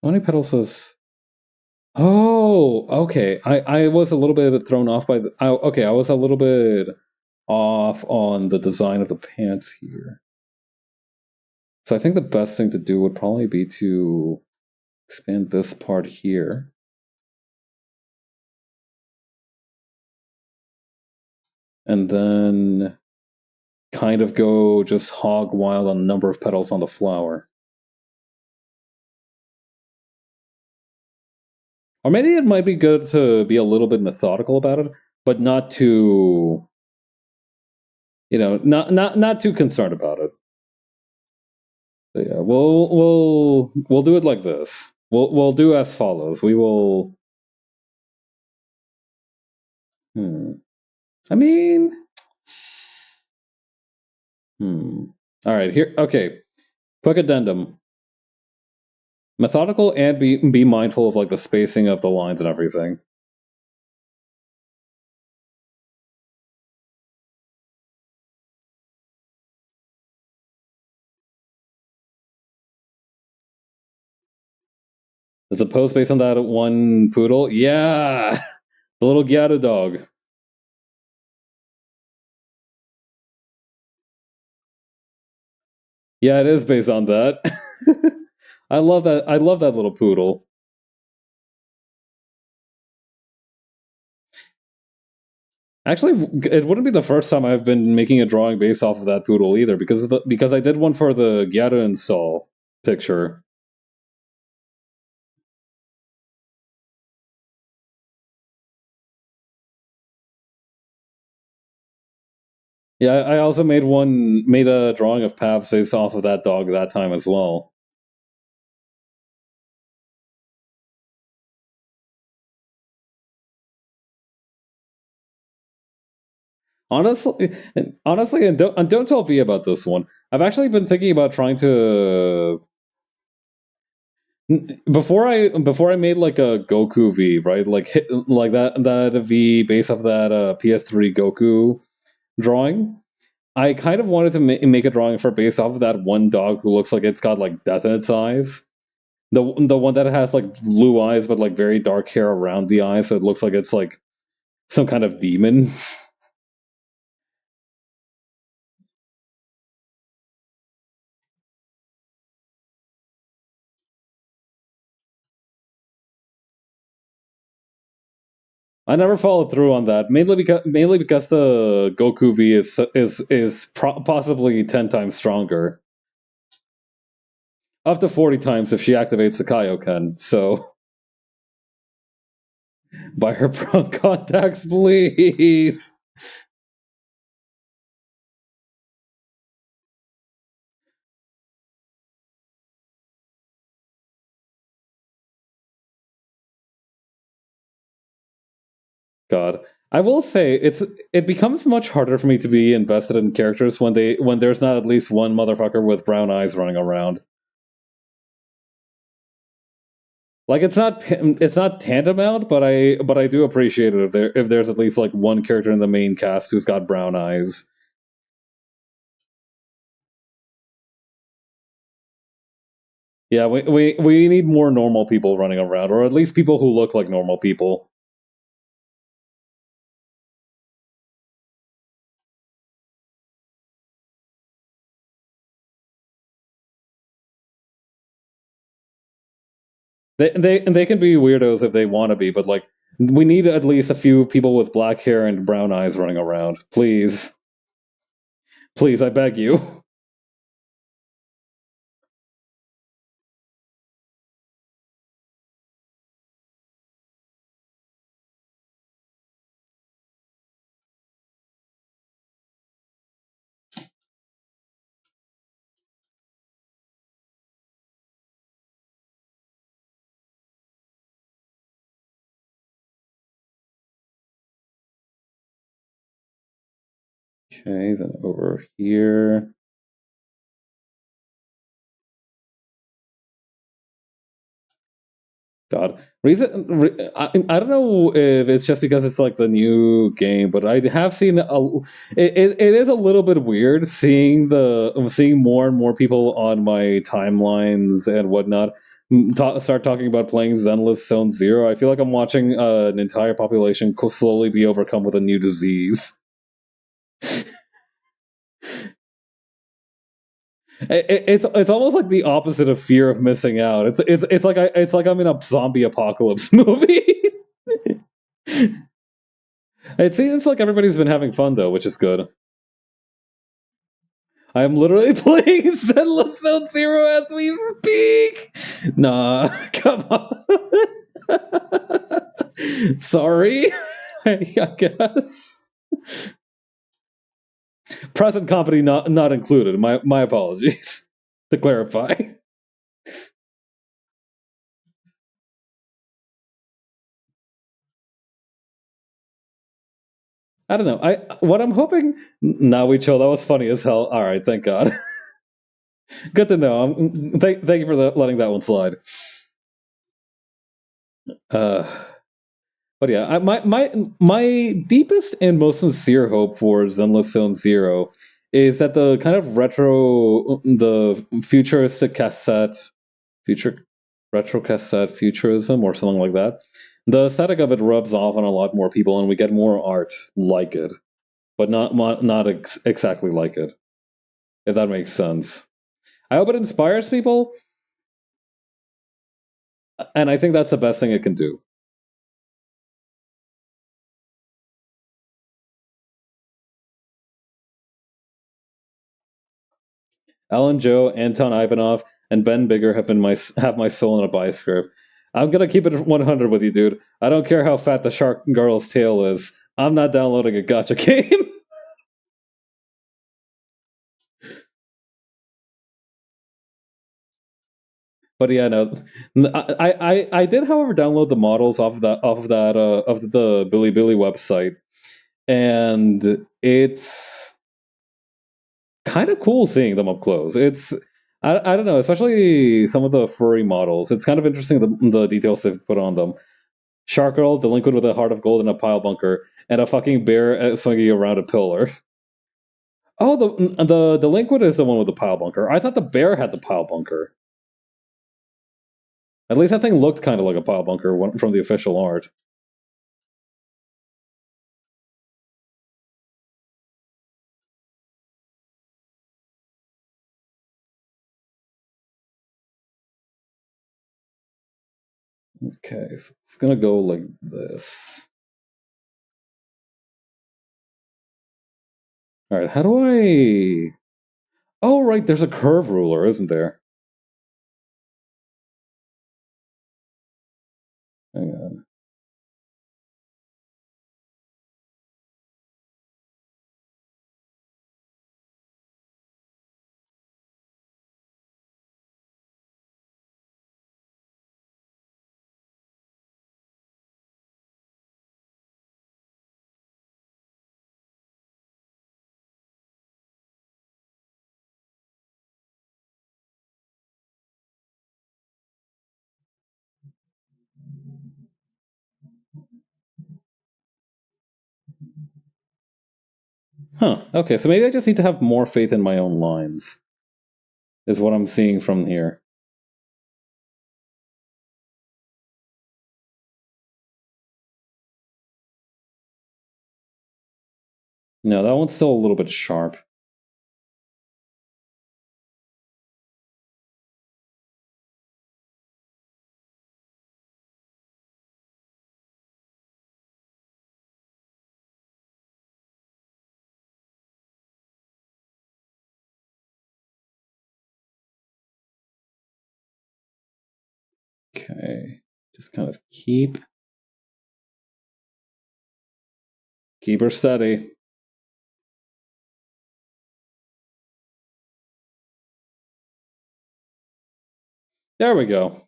A: How many pedals is... Oh, okay. I was a little bit thrown off by the... okay, I was a little bit off on the design of the pants here. So I think the best thing to do would probably be to expand this part here. And then kind of go just hog wild on the number of petals on the flower. Or maybe it might be good to be a little bit methodical about it, but not too, not too concerned about it. But yeah, we'll do it like this. We'll do as follows. We will. I mean. All right. Here. Okay. Quick addendum. Methodical and be mindful of like the spacing of the lines and everything. Is the pose based on that one poodle? Yeah, the little Gyata dog. Yeah, it is based on that. I love that. I love that little poodle. Actually, it wouldn't be the first time I've been making a drawing based off of that poodle either, because I did one for the Gyata and Saul picture. Yeah, I also made a drawing of Pav based off of that dog that time as well. Honestly, and don't tell V about this one. I've actually been thinking about trying to before I made like a Goku V, right? Like that V based off that PS3 Goku drawing. I kind of wanted to make a drawing for based off of that one dog who looks like it's got like death in its eyes. The one that has like blue eyes but like very dark hair around the eyes, so it looks like it's like some kind of demon. I never followed through on that, mainly because the Goku V is possibly 10 times stronger, up to 40 times if she activates the Kaioken. So buy her prong contacts, please. God, I will say it becomes much harder for me to be invested in characters when there's not at least one motherfucker with brown eyes running around. Like it's not tantamount, but I do appreciate it if there's at least like one character in the main cast who's got brown eyes. Yeah, we need more normal people running around, or at least people who look like normal people. They can be weirdos if they want to be, but like we need at least a few people with black hair and brown eyes running around. Please. Please, I beg you. Okay, then over here. God, I don't know if it's just because it's like the new game, but I have seen it is a little bit weird seeing more and more people on my timelines and whatnot start talking about playing Zenless Zone Zero, I feel like I'm watching an entire population slowly be overcome with a new disease. It's almost like the opposite of fear of missing out. It's like I'm in a zombie apocalypse movie. It seems like everybody's been having fun though, which is good. I am literally playing Zenless Zone Zero as we speak. Nah, come on. Sorry, I guess. Present company not included. My apologies. To clarify. I don't know. What I'm hoping. Now we chill. That was funny as hell. All right, thank God. Good to know. Thank you for letting that one slide. Uh, but yeah, my deepest and most sincere hope for Zenless Zone Zero is that the kind of the futuristic cassette, future retro cassette futurism or something like that. The aesthetic of it rubs off on a lot more people, and we get more art like it, but not exactly like it. If that makes sense. I hope it inspires people, and I think that's the best thing it can do. Alan Joe, Anton Ivanov, and Ben Bigger have my soul in a buy script. I'm gonna keep it 100 with you, dude. I don't care how fat the shark girl's tail is. I'm not downloading a gotcha game. But yeah, no, I did, however, download the models off the Billy Billy website, and it's kind of cool seeing them up close. I don't know, especially some of the furry models. It's kind of interesting the details they've put on them. Shark Girl, delinquent with a heart of gold in a pile bunker, and a fucking bear swinging around a pillar. Oh, the delinquent is the one with the pile bunker. I thought the bear had the pile bunker. At least that thing looked kind of like a pile bunker from the official art. Okay, so it's gonna go like this. All right, how do I? Oh, right, there's a curve ruler, isn't there? Hang on. Huh. Okay, so maybe I just need to have more faith in my own lines. Is what I'm seeing from here. No, that one's still a little bit sharp. Okay, just kind of keep her steady. There we go.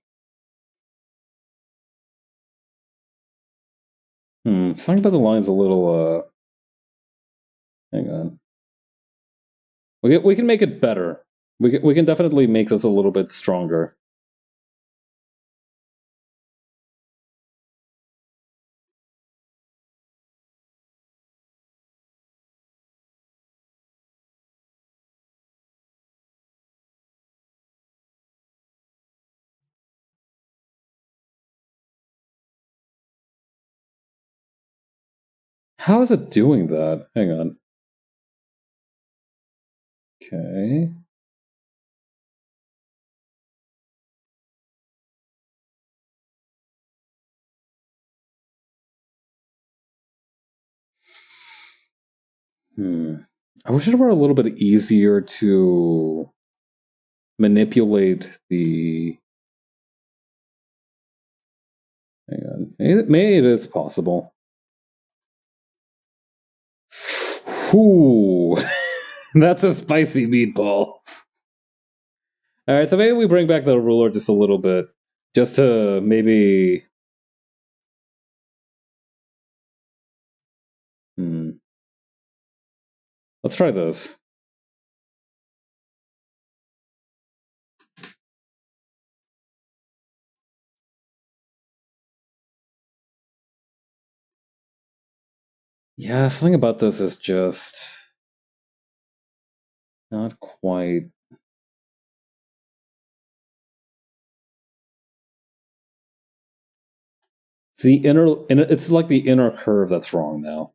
A: Something about the line's a little. Hang on. We can make it better. We can definitely make this a little bit stronger. How is it doing that? Hang on. Okay. I wish it were a little bit easier to manipulate the. Hang on. Maybe it is possible. Ooh, that's a spicy meatball. All right, so maybe we bring back the ruler just a little bit, just to maybe. Let's try this. Yeah, something about this is just not quite. It's like the inner curve that's wrong now.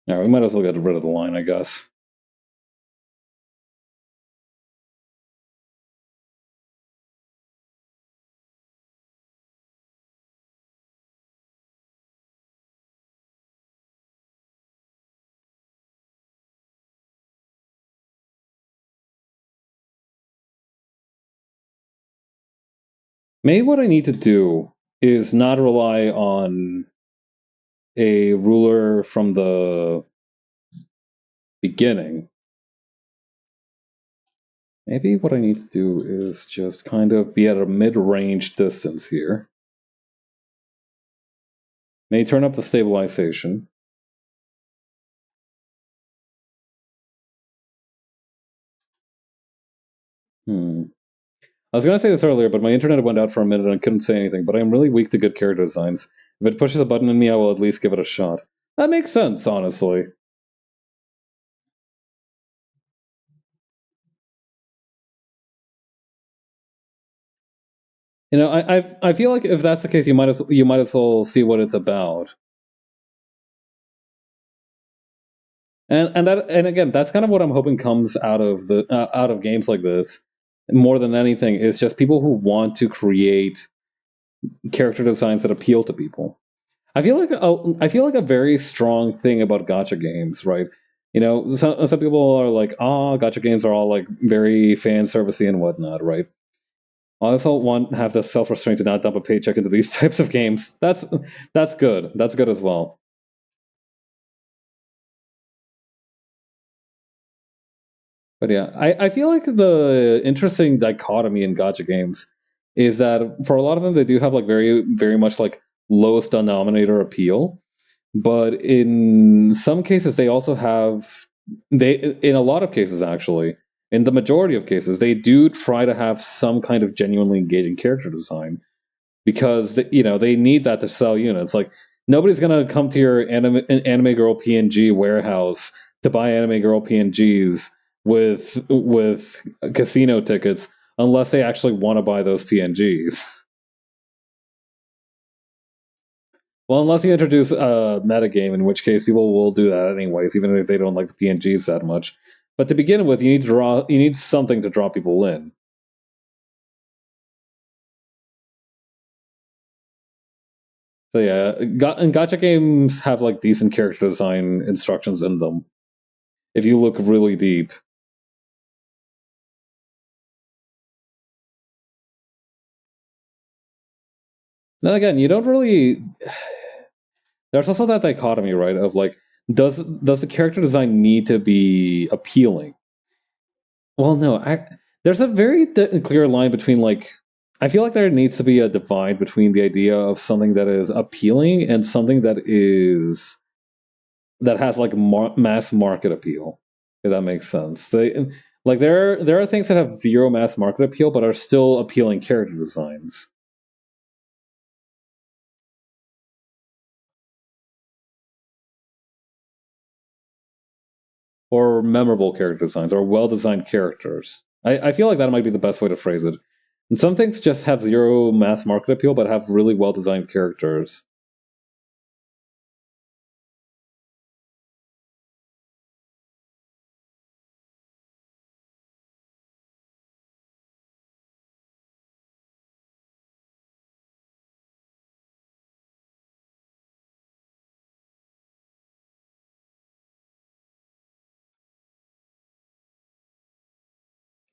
A: All right, we might as well get rid of the line, I guess. Maybe what I need to do is not rely on a ruler from the beginning. Maybe what I need to do is just kind of be at a mid-range distance here. May turn up the stabilization. I was going to say this earlier, but my internet went out for a minute and I couldn't say anything, but I'm really weak to good character designs. If it pushes a button in me, I will at least give it a shot. That makes sense, honestly. You know, I feel like if that's the case, you might as well see what it's about. And again, that's kind of what I'm hoping comes out of games like this. More than anything, is just people who want to create character designs that appeal to people. I feel like a very strong thing about gacha games, right? You know, some people are like, gacha games are all like very fan servicey and whatnot, right? I also want to have the self restraint to not dump a paycheck into these types of games. That's good. That's good as well. But yeah, I feel like the interesting dichotomy in gacha games is that for a lot of them, they do have like very much like lowest denominator appeal. But in some cases, they also have in a lot of cases actually, in the majority of cases, they do try to have some kind of genuinely engaging character design because they need that to sell units. Like nobody's gonna come to your anime girl PNG warehouse to buy anime girl PNGs with casino tickets unless they actually want to buy those PNGs. Well, unless you introduce a metagame, in which case people will do that anyways, even if they don't like the PNGs that much. But to begin with, you need something to draw people in. So yeah, and gacha games have like decent character design instructions in them. If you look really deep. Then again, you don't really. There's also that dichotomy, right? Of like, does the character design need to be appealing? Well, no. There's a very clear line between like. I feel like there needs to be a divide between the idea of something that is appealing and something that has like mass market appeal. If that makes sense. There are things that have zero mass market appeal but are still appealing character designs. or memorable character designs, or well-designed characters. I feel like that might be the best way to phrase it. And some things just have zero mass market appeal, but have really well-designed characters.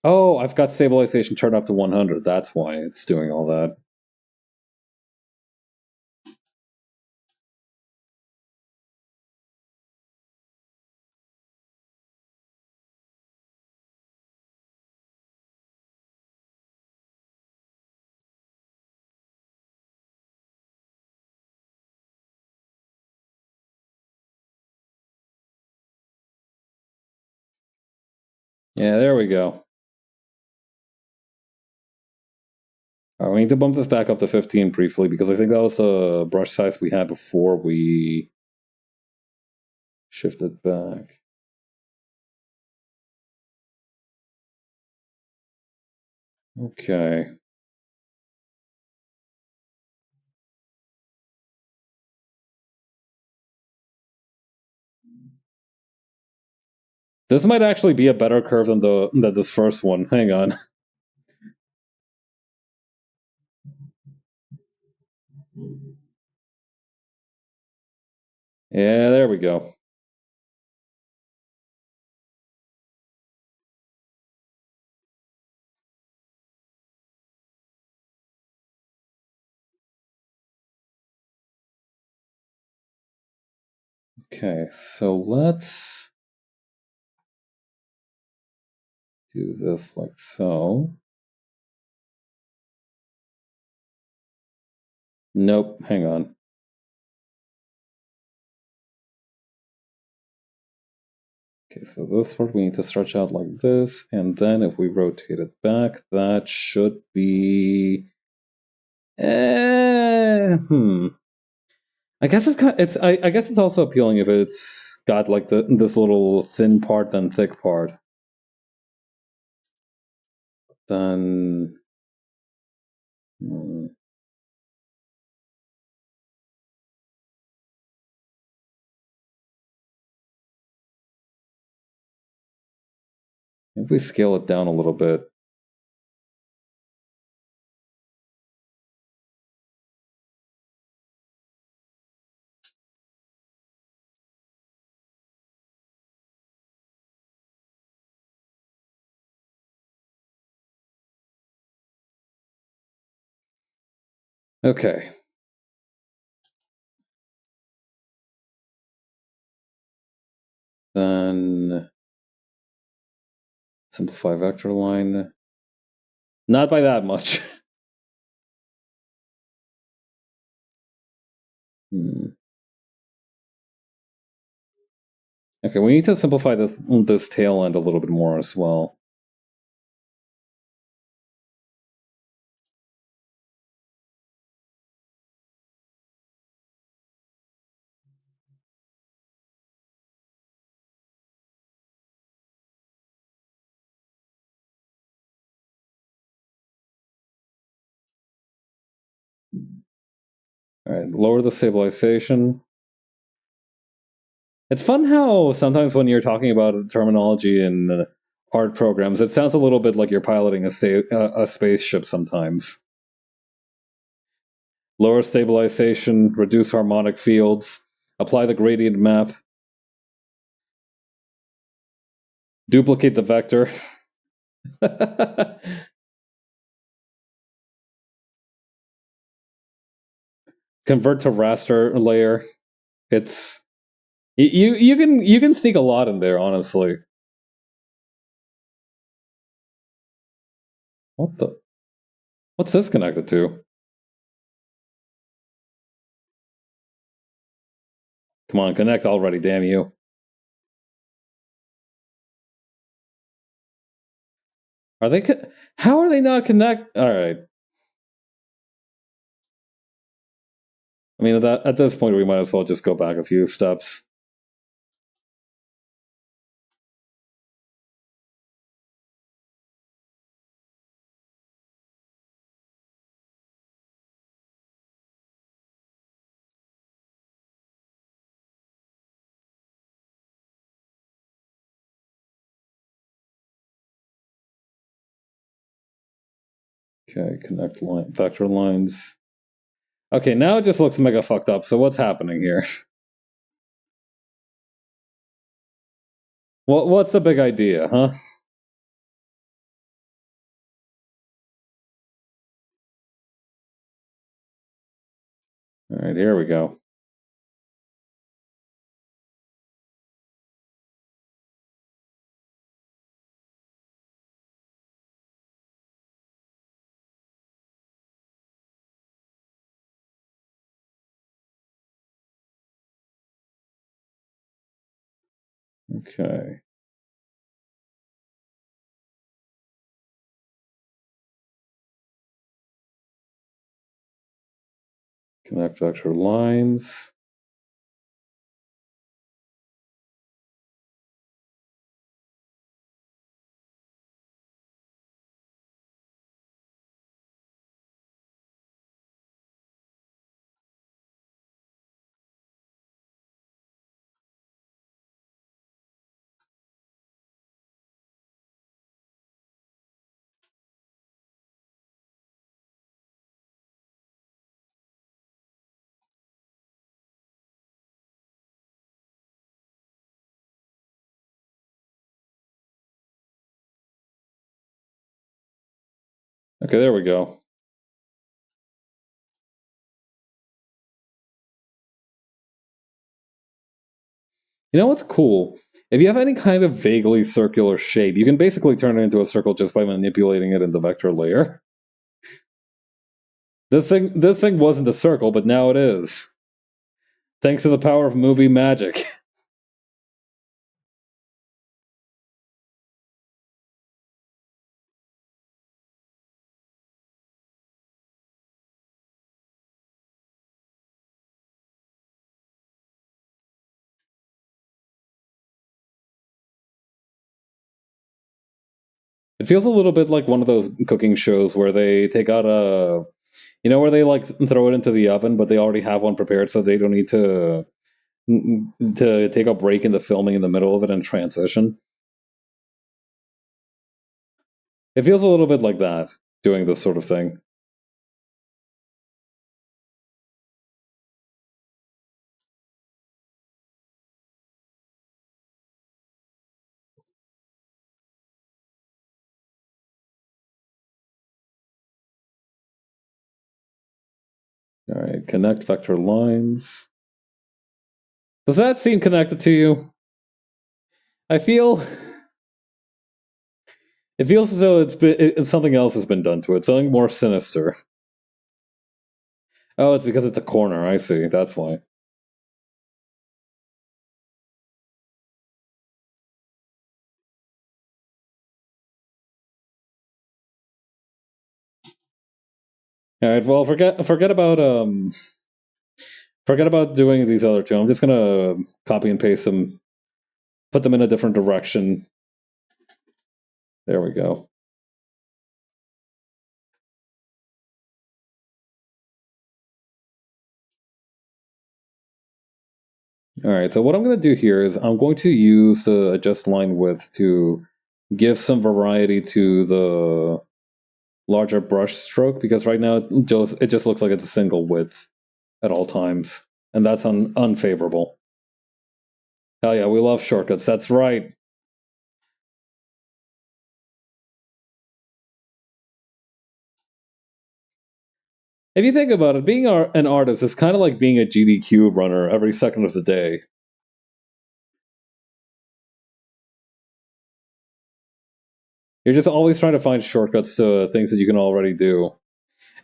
A: Oh, I've got stabilization turned up to 100. That's why it's doing all that. Yeah, there we go. All right, we need to bump this back up to 15 briefly, because I think that was the brush size we had before we shifted back. Okay. This might actually be a better curve than this first one. Hang on. Yeah, there we go. Okay, so let's do this like so. Nope, hang on. Okay, so this part we need to stretch out like this, and then if we rotate it back, that should be. I guess I guess it's also appealing if it's got like this little thin part then thick part. Then. If we scale it down a little bit. Okay. Then simplify vector line. Not by that much. Okay, we need to simplify this tail end a little bit more as well. All right, lower the stabilization. It's fun how sometimes when you're talking about terminology in art programs, it sounds a little bit like you're piloting a spaceship sometimes. Lower stabilization, reduce harmonic fields, apply the gradient map, duplicate the vector. Convert to raster layer. It's you can sneak a lot in there, honestly. What's this connected to? Come on, connect already, damn you. Are they how are they not connect? All right. I mean, at this point we might as well just go back a few steps. Okay, connect line vector lines. Okay, now it just looks mega fucked up. So what's happening here? What's the big idea, huh? All right, here we go. Okay. Connect vector lines. Okay, there we go. You know what's cool? If you have any kind of vaguely circular shape, you can basically turn it into a circle just by manipulating it in the vector layer. This thing wasn't a circle, but now it is. Thanks to the power of movie magic. It feels a little bit like one of those cooking shows where they take out a, where they like throw it into the oven, but they already have one prepared, so they don't need to take a break in the filming in the middle of it and transition. It feels a little bit like that, doing this sort of thing. All right, connect vector lines. Does that seem connected to you? I feel it feels as though something else has been done to it, something more sinister. Oh, it's because it's a corner. I see. That's why. All right. Well, forget about doing these other two. I'm just gonna copy and paste them, put them in a different direction. There we go. All right. So what I'm going to do here is I'm going to use the adjust line width to give some variety to the larger brush stroke, because right now it just looks like it's a single width at all times, and that's unfavorable. Hell yeah, we love shortcuts. That's right. If you think about it, being an artist is kind of like being a GDQ runner every second of the day. You're just always trying to find shortcuts to things that you can already do.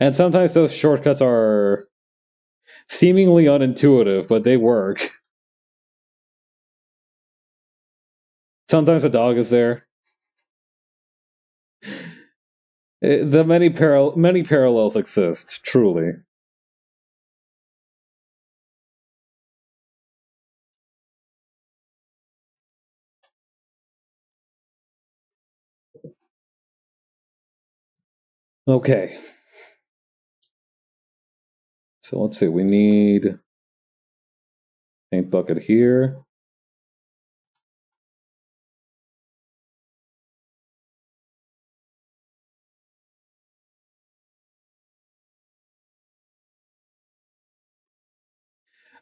A: And sometimes those shortcuts are seemingly unintuitive, but they work. Sometimes a dog is there. The many parallels exist, truly. Okay. So let's see, we need paint bucket here.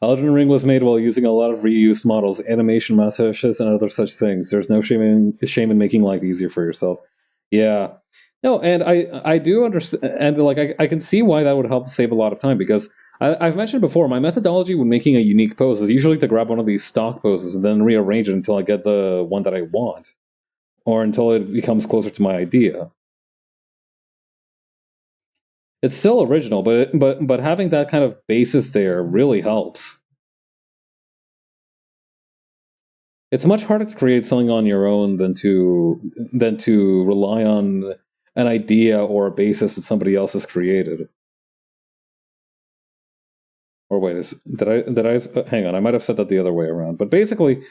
A: Elden Ring was made while using a lot of reused models, animation mustaches, and other such things. There's no shame in making life easier for yourself. Yeah. No, and I do understand, and like I can see why that would help save a lot of time because I've mentioned before my methodology when making a unique pose is usually to grab one of these stock poses and then rearrange it until I get the one that I want, or until it becomes closer to my idea. It's still original, but having that kind of basis there really helps. It's much harder to create something on your own than to rely on an idea or a basis that somebody else has created. Or wait, did I hang on? I might have said that the other way around. But basically,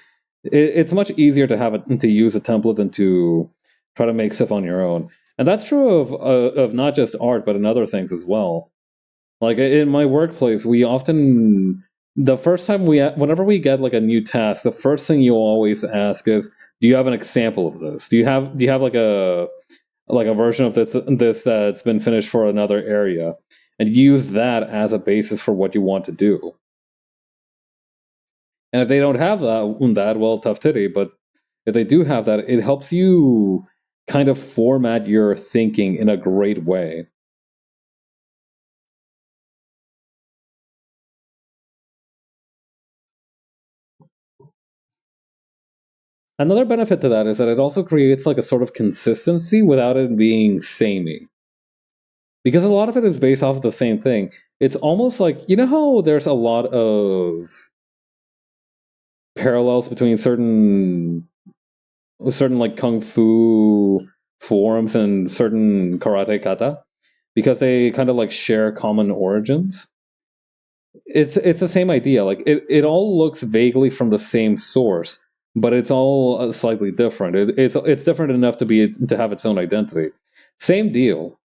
A: it's much easier to use a template than to try to make stuff on your own. And that's true of not just art, but in other things as well. Like in my workplace, we often the first time whenever we get like a new task, the first thing you always ask is, "Do you have an example of this? Do you have like a version of this that's been finished for another area?" And use that as a basis for what you want to do. And if they don't have that well, tough titty. But if they do have that, it helps you kind of format your thinking in a great way. Another benefit to that is that it also creates like a sort of consistency without it being samey. Because a lot of it is based off of the same thing. It's almost like, you know how there's a lot of parallels between certain like kung fu forms and certain karate kata because they kind of like share common origins. It's the same idea. Like it all looks vaguely from the same source, but it's all slightly different. It's different enough to have its own identity. Same deal.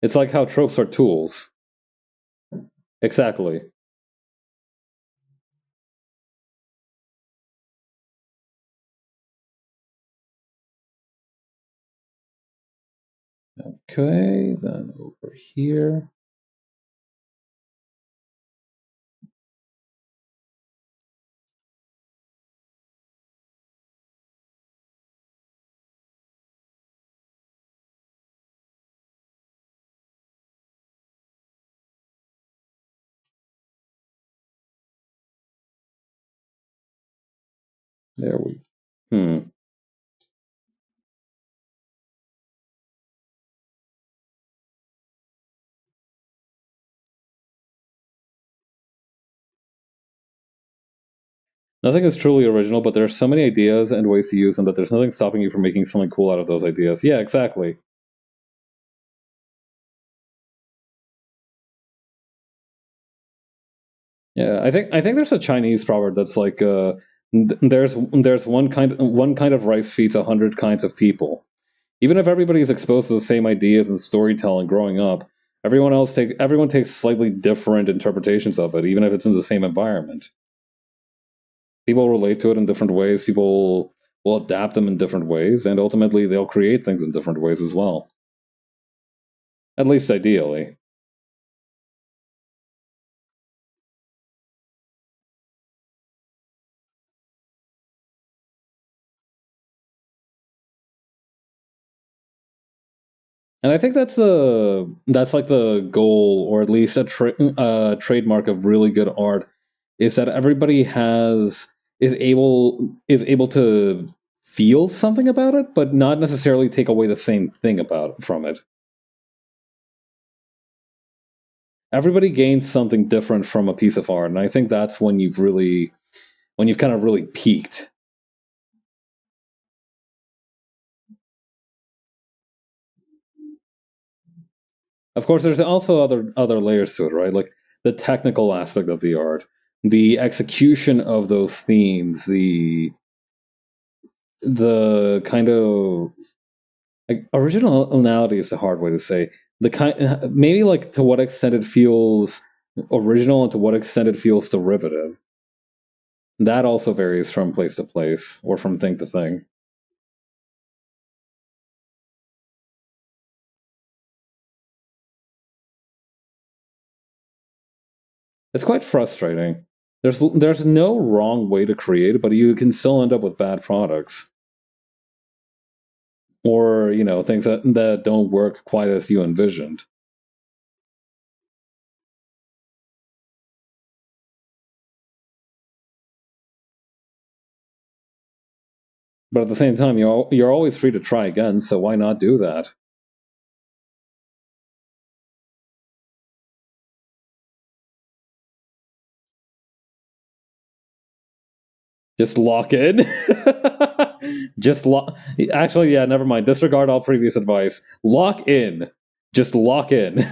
A: It's like how tropes are tools. Exactly. Okay, then over here. There we. Hmm. Nothing is truly original, but there are so many ideas and ways to use them that there's nothing stopping you from making something cool out of those ideas. Yeah, exactly. Yeah, I think there's a Chinese proverb that's like, there's one kind of rice feeds 100 kinds of people. Even if everybody is exposed to the same ideas and storytelling growing up, everyone takes slightly different interpretations of it, even if it's in the same environment. People relate to it in different ways. People will adapt them in different ways, and ultimately they'll create things in different ways as well. At least ideally. And I think that's like the goal, or at least a trademark of really good art, is that everybody has is able to feel something about it, but not necessarily take away the same thing about from it. Everybody gains something different from a piece of art, and I think that's when you've kind of really peaked. Of course, there's also other layers to it, right? Like the technical aspect of the art, the execution of those themes, the kind of like originality is the hard way to say. The kind maybe like to what extent it feels original and to what extent it feels derivative. That also varies from place to place or from thing to thing. It's quite frustrating. There's no wrong way to create, but you can still end up with bad products. Or, things that don't work quite as you envisioned. But at the same time, you're always free to try again, so why not do that? Just lock in. Just lock. Actually, yeah, never mind. Disregard all previous advice. Lock in. Just lock in.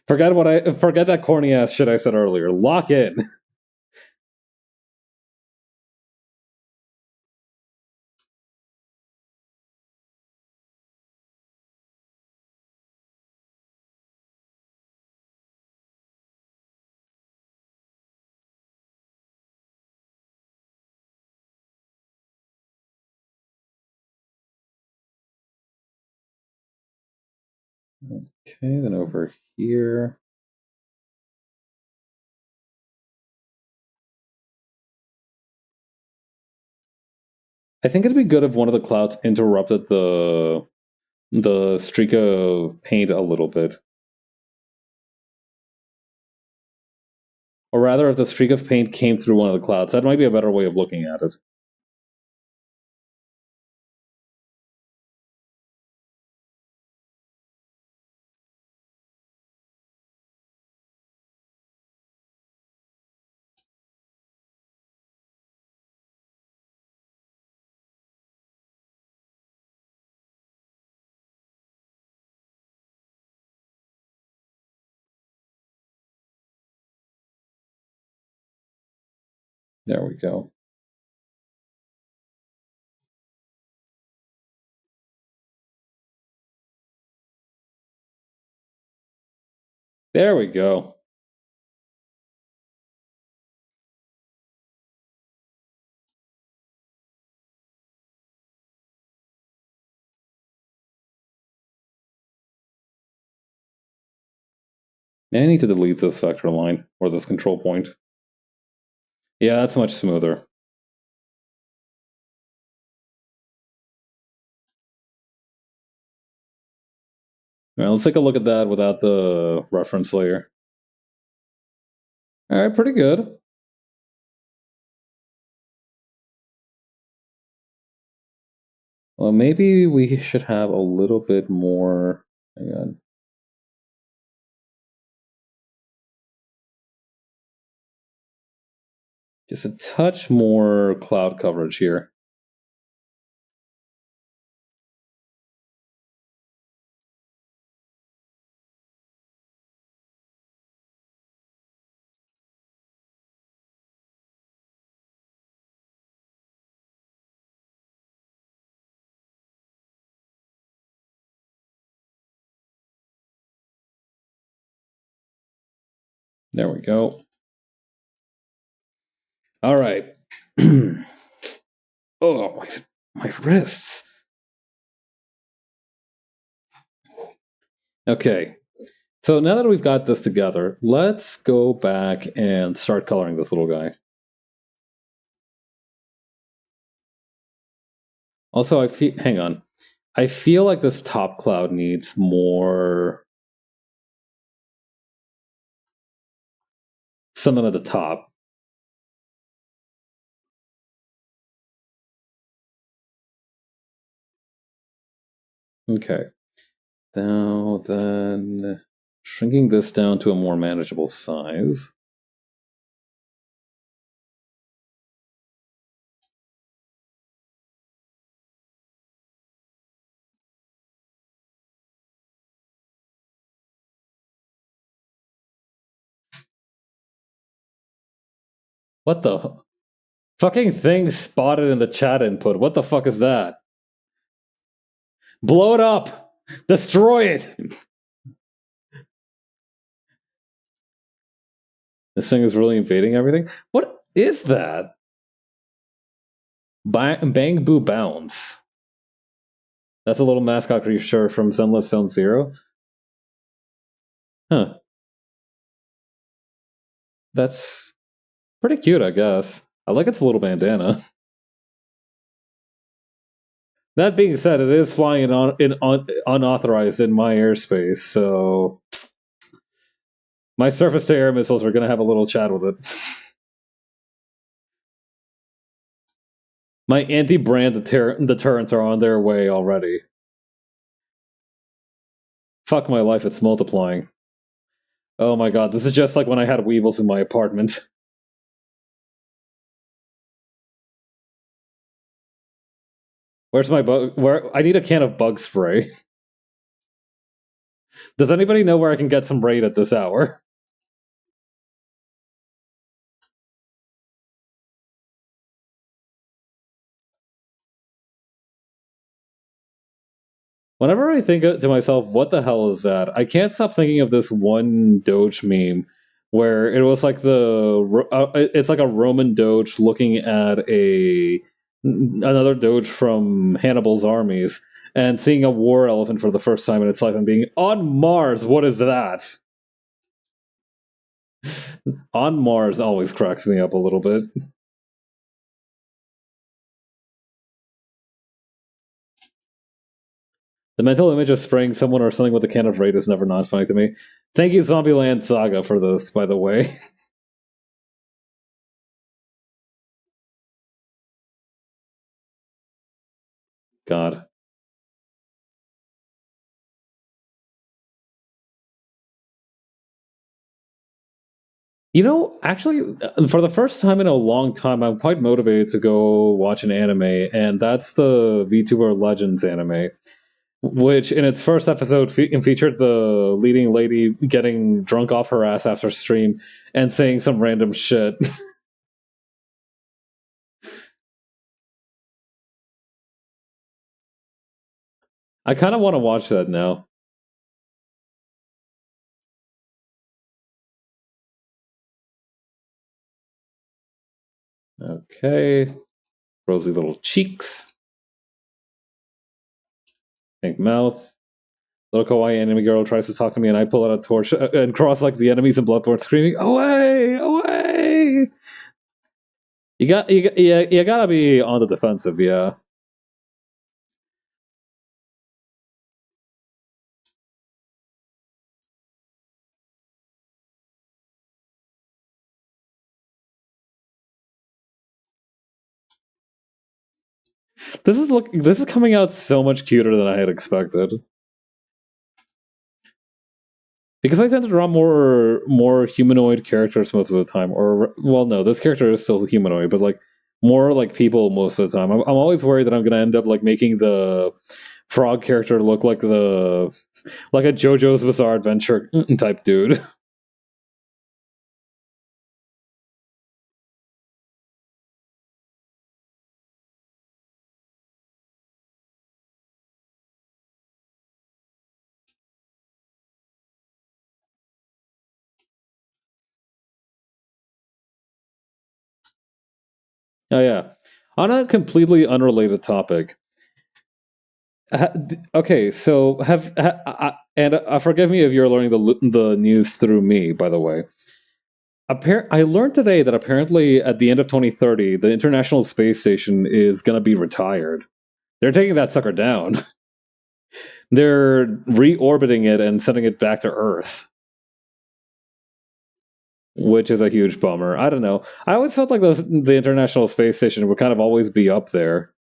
A: Forget that corny ass shit I said earlier. Lock in. Okay, then over here. I think it'd be good if one of the clouds interrupted the streak of paint a little bit. Or rather, if the streak of paint came through one of the clouds. That might be a better way of looking at it. There we go. There we go. I need to delete this vector line, or this control point. Yeah, that's much smoother. Now, let's take a look at that without the reference layer. Alright, pretty good. Well, maybe we should have a little bit more... Hang on. Just a touch more cloud coverage here. There we go. All right. Oh, my wrists. Okay. So now that we've got this together, let's go back and start coloring this little guy. Also, hang on. I feel like this top cloud needs more something at the top. Okay. Now then, shrinking this down to a more manageable size. What the fucking thing spotted in the chat input? What the fuck is that? Blow it up! Destroy it! This thing is really invading everything? What is that? Bang Boo Bounce. That's a little mascot creature from Sunless Zone Zero. Huh. That's pretty cute, I guess. I like its little bandana. That being said, it is flying unauthorized in my airspace, so my surface-to-air missiles are going to have a little chat with it. My anti-brand deterrents are on their way already. Fuck my life, it's multiplying. Oh my god, this is just like when I had weevils in my apartment. Where's my bug? Where I need a can of bug spray. Does anybody know where I can get some raid at this hour? Whenever I think to myself, what the hell is that? I can't stop thinking of this one Doge meme where it was like it's like a Roman Doge looking at another Doge from Hannibal's armies and seeing a war elephant for the first time in its life and being on Mars. What is that? On Mars always cracks me up a little bit. The mental image of spraying someone or something with a can of raid is never not funny to me. Thank you, Zombieland Saga, for this, by the way. God. You know, actually, for the first time in a long time, I'm quite motivated to go watch an anime, and that's the VTuber Legends anime, which in its first episode featured the leading lady getting drunk off her ass after stream and saying some random shit. I kind of want to watch that now. Okay. Rosy little cheeks. Pink mouth. Little kawaii anime girl tries to talk to me, and I pull out a torch and cross like the enemies in Bloodborne, screaming, "Away! Away!" You gotta be on the defensive, yeah. This is coming out so much cuter than I had expected. Because I tend to draw more humanoid characters most of the time, or well, no, this character is still humanoid, but like more like people most of the time. I'm always worried that I'm going to end up like making the frog character look like like a JoJo's Bizarre Adventure type dude. Oh yeah. On a completely unrelated topic. Okay, so and forgive me if you're learning the news through me. By the way, I learned today that apparently at the end of 2030, the International Space Station is going to be retired. They're taking that sucker down. They're reorbiting it and sending it back to Earth, which is a huge bummer. I don't know. I always felt like the International Space Station would kind of always be up there.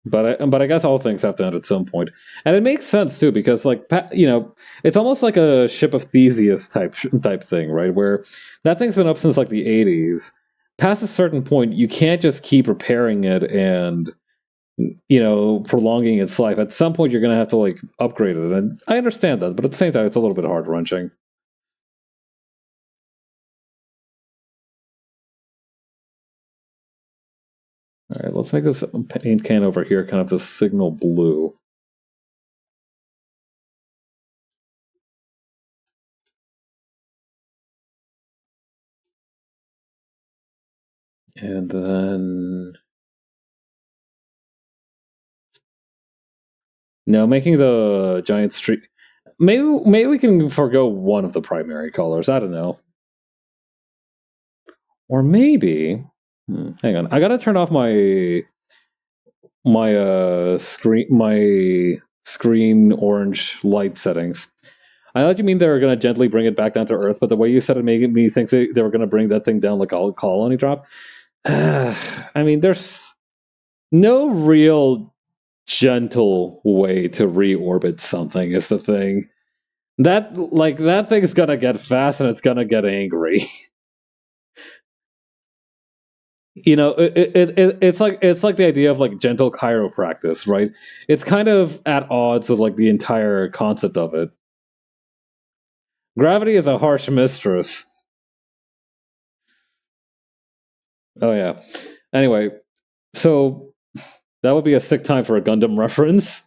A: But I guess all things have to end at some point, and it makes sense too because like it's almost like a ship of Theseus type thing, right? Where that thing's been up since like the 80s. Past a certain point, you can't just keep repairing it and prolonging its life. At some point, you're gonna have to like upgrade it, and I understand that, but at the same time, it's a little bit heart wrenching. All right, let's make this paint can over here kind of the signal blue. And then no, making the giant street. Maybe we can forego one of the primary colors. I don't know. Or maybe hang on. I gotta turn off my screen orange light settings. I thought you mean they were gonna gently bring it back down to Earth, but the way you said it made me think they were gonna bring that thing down like a colony drop. I mean, there's no real gentle way to reorbit something. Is the thing that thing's gonna get fast and it's gonna get angry. It's like the idea of like gentle chiropractic, right? It's kind of at odds with like the entire concept of it. Gravity is a harsh mistress. Oh yeah. Anyway, so that would be a sick time for a Gundam reference.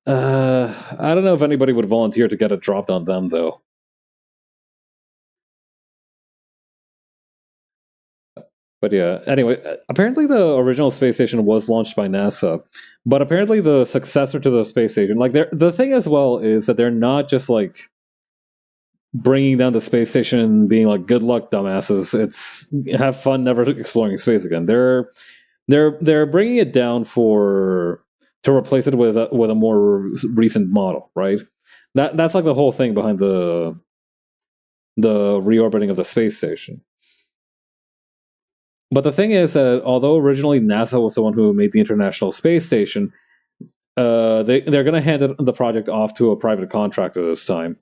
A: I don't know if anybody would volunteer to get it dropped on them though. But yeah, anyway, apparently the original space station was launched by NASA, but apparently the successor to the space station, like the thing as well is that they're not just like bringing down the space station and being like, "Good luck, dumbasses." It's have fun, never exploring space again. They're bringing it down for to replace it with a more recent model, right? That's like the whole thing behind the reorbiting of the space station. But the thing is that although originally NASA was the one who made the International Space Station, they're going to hand the project off to a private contractor this time.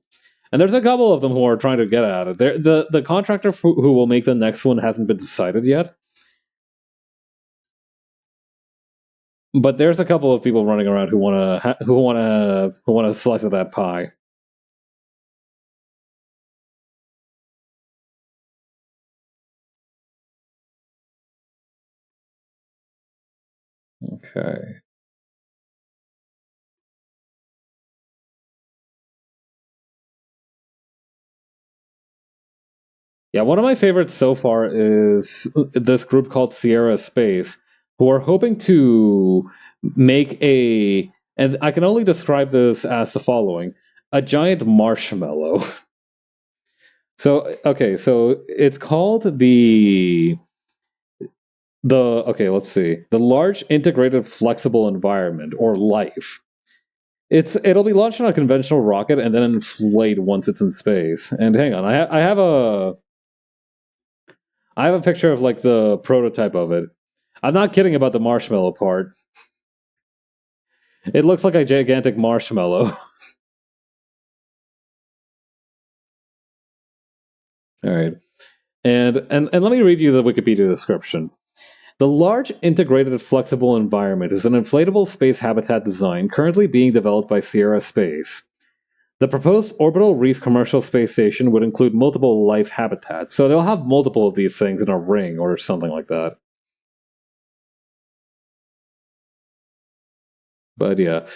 A: And there's a couple of them who are trying to get at it. The contractor who will make the next one hasn't been decided yet. But there's a couple of people running around who want to slice of that pie. Okay. Yeah, one of my favorites so far is this group called Sierra Space, who are hoping to make and I can only describe this as the following: a giant marshmallow. So it's called let's see, the Large Integrated Flexible Environment, or LIFE. It'll be launched on a conventional rocket and then inflate once it's in space. And hang on, I have a picture of like the prototype of it. I'm not kidding about the marshmallow part. It looks like a gigantic marshmallow. All right. And let me read you the Wikipedia description. The Large Integrated Flexible Environment is an inflatable space habitat design currently being developed by Sierra Space. The proposed orbital reef commercial space station would include multiple life habitats, so they'll have multiple of these things in a ring or something like that. But yeah.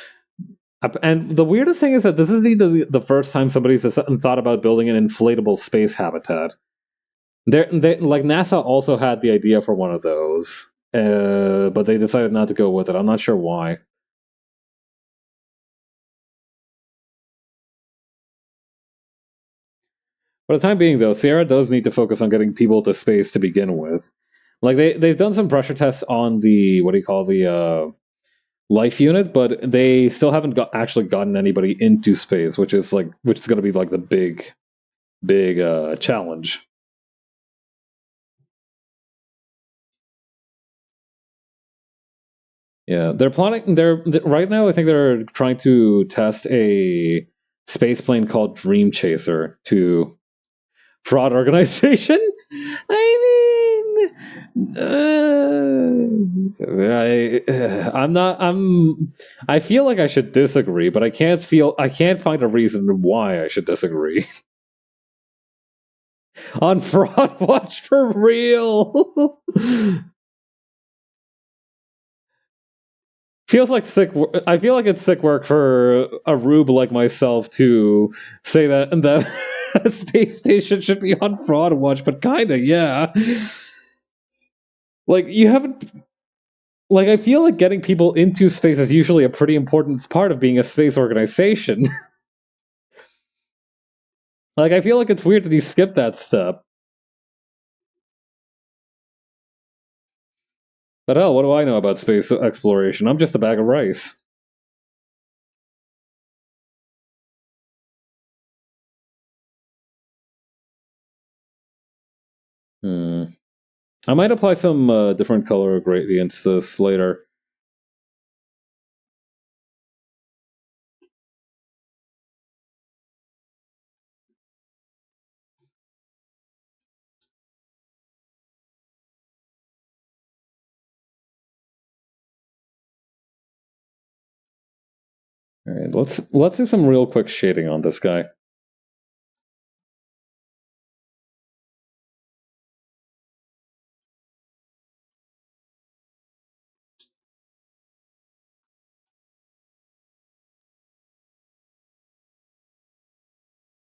A: And the weirdest thing is that this is the first time somebody's thought about building an inflatable space habitat. Like NASA also had the idea for one of those, but they decided not to go with it. I'm not sure why. For the time being, though, Sierra does need to focus on getting people to space to begin with. Like they've done some pressure tests on the life unit, but they still haven't actually gotten anybody into space, which is going to be like the big challenge. Yeah, they're planning. They're right now. I think they're trying to test a space plane called Dream Chaser to fraud organization. I mean, I'm not. I feel like I should disagree, but I can't find a reason why I should disagree. On Fraud Watch for real. Feels like sick. I feel like it's sick work for a rube like myself to say that a space station should be on Fraud Watch, but kinda, yeah. Like, you haven't. Like, I feel like getting people into space is usually a pretty important part of being a space organization. Like, I feel like it's weird that you skip that step. But hell, what do I know about space exploration? I'm just a bag of rice. Hmm. I might apply some different color gradients to this later. All right, let's do some real quick shading on this guy.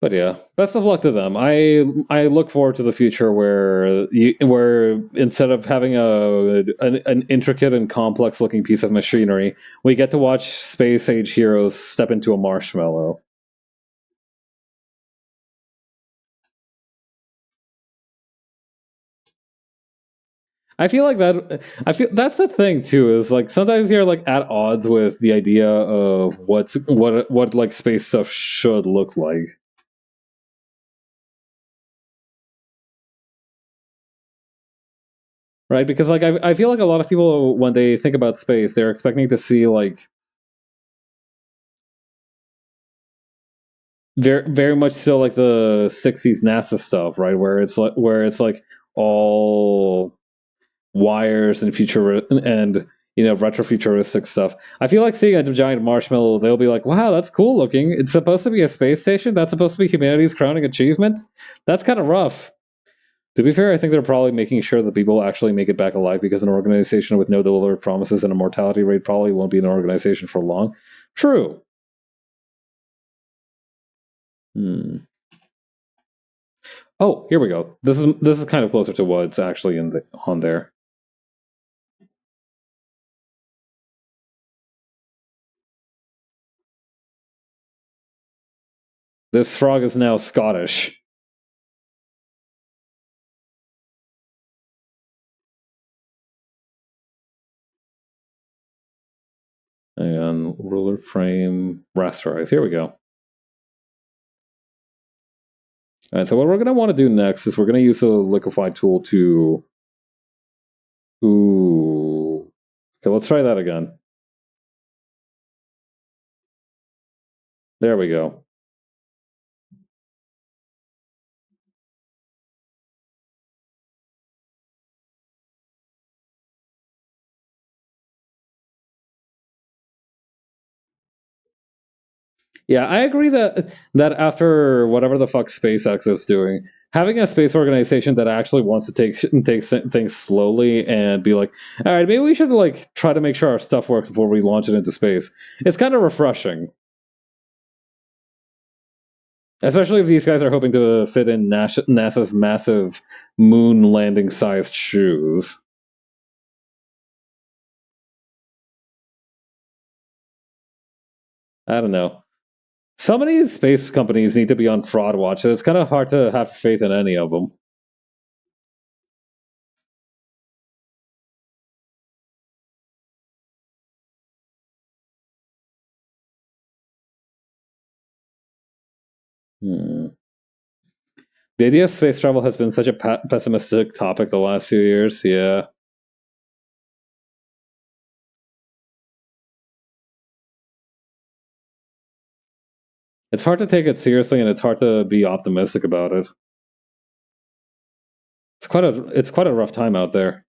A: But yeah, best of luck to them. I look forward to the future where instead of having an intricate and complex looking piece of machinery, we get to watch space age heroes step into a marshmallow. I feel like that. I feel that's the thing too. Is like sometimes you're like at odds with the idea of what like space stuff should look like. Right, because like I feel like a lot of people when they think about space they're expecting to see like very much still like the 60s NASA stuff, right, where it's like all wires and future and retrofuturistic stuff. I feel like seeing a giant marshmallow, they'll be like, wow, that's cool looking. It's supposed to be a space station, that's supposed to be humanity's crowning achievement. That's kind of rough. To be fair, I think they're probably making sure that people actually make it back alive, because an organization with no delivered promises and a mortality rate probably won't be an organization for long. True. Hmm. Oh, here we go. This is kind of closer to what's actually on there. This frog is now Scottish. And ruler frame rasterize. Here we go. All right, so what we're going to want to do next is we're going to use a liquefy tool to. Ooh. Okay, let's try that again. There we go. Yeah, I agree that after whatever the fuck SpaceX is doing, having a space organization that actually wants to take things slowly and be like, all right, maybe we should like try to make sure our stuff works before we launch it into space. It's kind of refreshing, especially if these guys are hoping to fit in NASA's massive moon landing sized shoes. I don't know. Some of these space companies need to be on fraud watch. So it's kind of hard to have faith in any of them. Hmm. The idea of space travel has been such a pessimistic topic the last few years. Yeah. It's hard to take it seriously and it's hard to be optimistic about it. It's quite a rough time out there.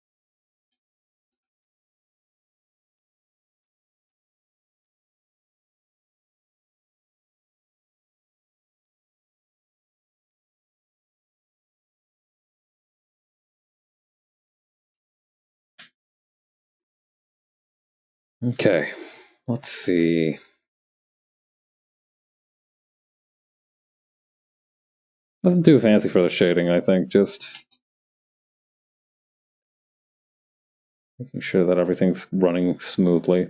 A: Okay. Let's see. Nothing too fancy for the shading, I think. Just Making sure that everything's running smoothly.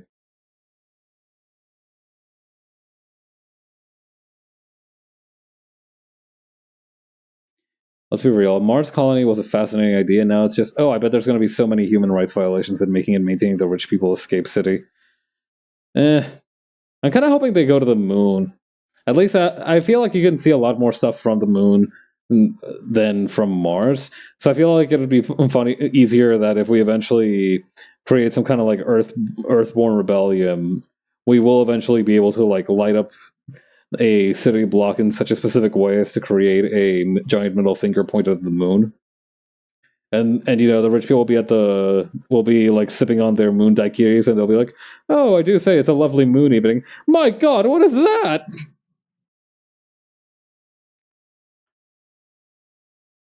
A: Let's be real. Mars colony was a fascinating idea. Now it's just, I bet there's going to be so many human rights violations in making and maintaining the rich people escape city. I'm kind of hoping they go to the moon. At least I feel like you can see a lot more stuff from the moon than from Mars. So I feel like it would be easier that if we eventually create some kind of like Earthborn rebellion, we will eventually be able to like light up a city block in such a specific way as to create a giant middle finger pointed at the moon. And the rich people will be like sipping on their moon daiquiris, and they'll be like, "Oh, I do say it's a lovely moon evening. My God, what is that?"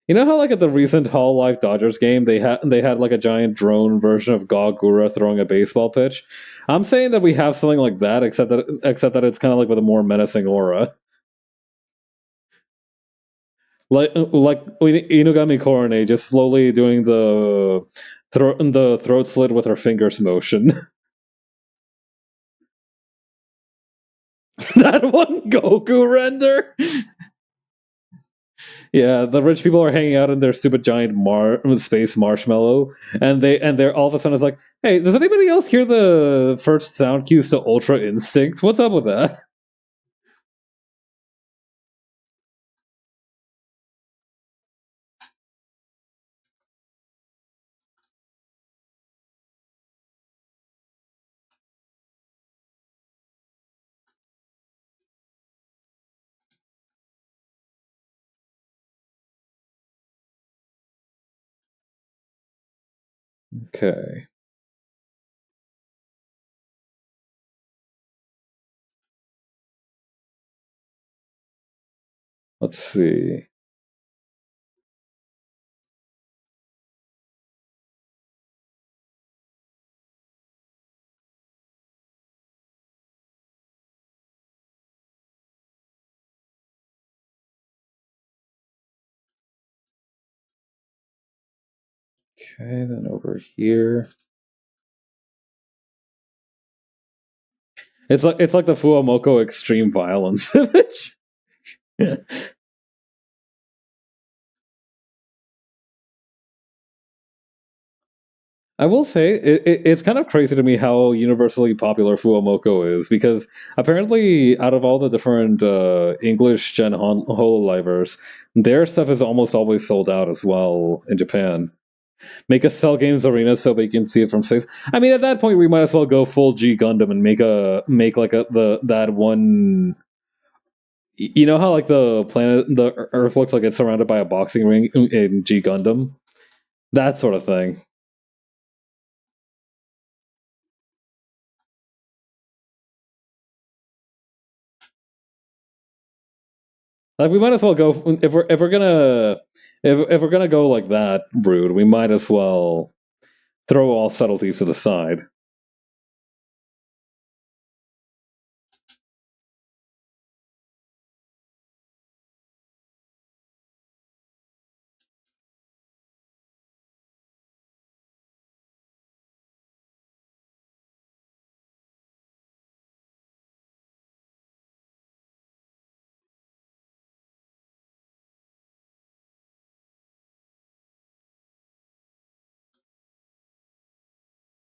A: You know how like at the recent Hololive Dodgers game they had like a giant drone version of Gagura throwing a baseball pitch? I'm saying that we have something like that, except that it's kind of like with a more menacing aura. Like Inugami Korone just slowly doing the throat slit with her fingers motion. That one Goku render. Yeah, the rich people are hanging out in their stupid giant space marshmallow, and they're all of a sudden it's like, hey, does anybody else hear the first sound cues to Ultra Instinct? What's up with that? Okay. Let's see. Okay, then over here. It's like the Fuomoko extreme violence image. I will say it's kind of crazy to me how universally popular Fuomoko is, because apparently out of all the different English Gen Hololivers, their stuff is almost always sold out as well in Japan. Make a Cell Games Arena so they can see it from space. I mean, at that point, we might as well go full G Gundam and make like that one. You know how like the Earth looks like it's surrounded by a boxing ring in G Gundam, that sort of thing. Like we might as well go if we're gonna go like that, Brood. We might as well throw all subtleties to the side.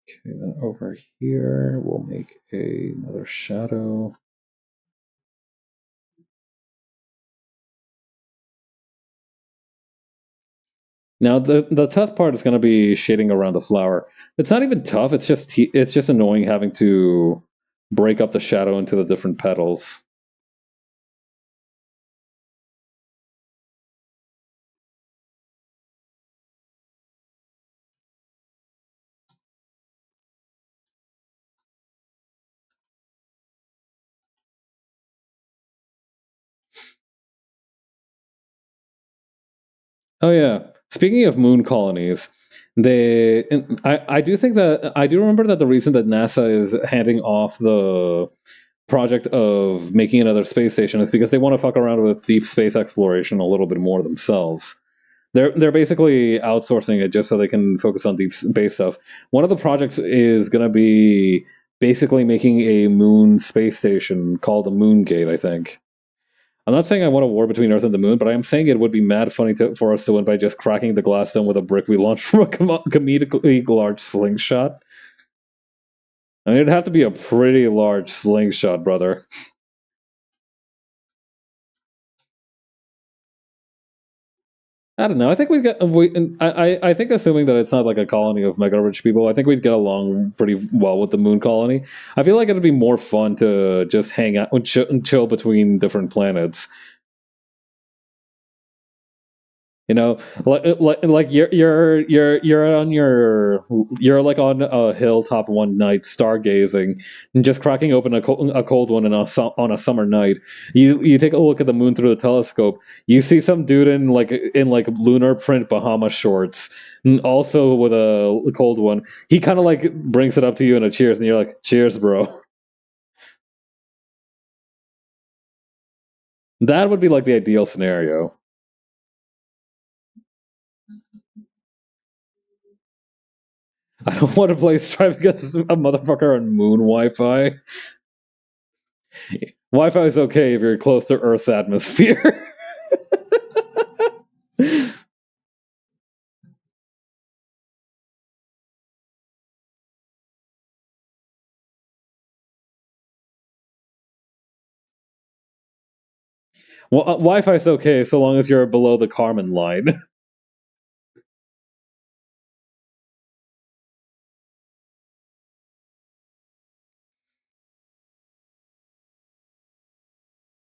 A: Okay, then over here we'll make another shadow. Now the tough part is going to be shading around the flower. It's not even tough. It's just annoying having to break up the shadow into the different petals. Oh yeah. Speaking of moon colonies, I do think that I do remember that the reason that NASA is handing off the project of making another space station is because they want to fuck around with deep space exploration a little bit more themselves. They're basically outsourcing it just so they can focus on deep space stuff. One of the projects is going to be basically making a moon space station called the Moon Gate, I think. I'm not saying I want a war between Earth and the Moon, but I am saying it would be mad funny for us to win by just cracking the glass dome with a brick we launched from a comedically large slingshot. I mean, it'd have to be a pretty large slingshot, brother. I don't know. I think we'd get. I think assuming that it's not like a colony of mega rich people, I think we'd get along pretty well with the moon colony. I feel like it'd be more fun to just hang out and chill between different planets. You know, like you're on you're like on a hilltop one night stargazing and just cracking open a cold one on a summer night. You take a look at the moon through the telescope. You see some dude in lunar print Bahama shorts, and also with a cold one. He kind of like brings it up to you in a cheers, and you're like, "Cheers, bro." That would be like the ideal scenario. I don't want to play Strive against a motherfucker on moon Wi-Fi. Wi-Fi is okay if you're close to Earth's atmosphere. Well, Wi-Fi is okay so long as you're below the Kármán line.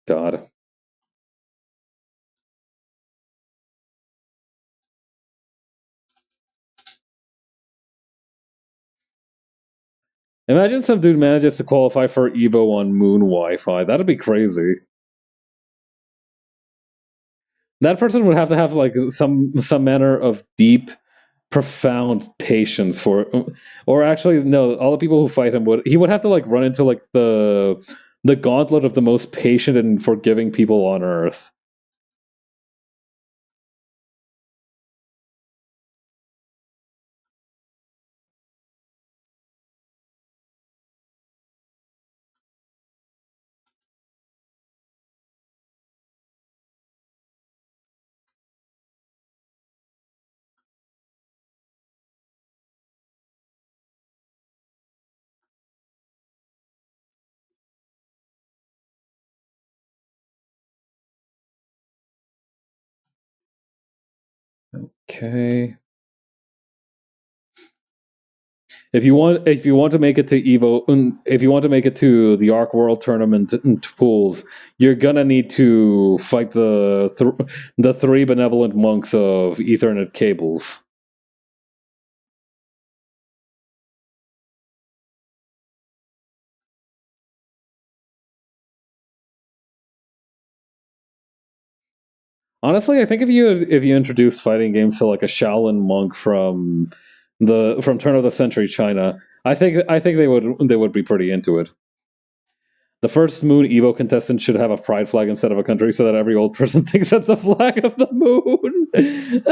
A: God. Imagine some dude manages to qualify for Evo on moon Wi-Fi. That'd be crazy. That person would have to have like some manner of deep, profound patience for, or actually no, all the people who fight him would. He would have to like run into like the gauntlet of the most patient and forgiving people on Earth. Okay. If you want to make it to Evo, if you want to make it to the Arc World Tournament pools, you're gonna need to fight the three benevolent monks of Ethernet cables. Honestly, I think if you introduced fighting games to like a Shaolin monk from turn of the century China, I think they would be pretty into it. The first Moon Evo contestant should have a pride flag instead of a country, so that every old person thinks that's the flag of the moon.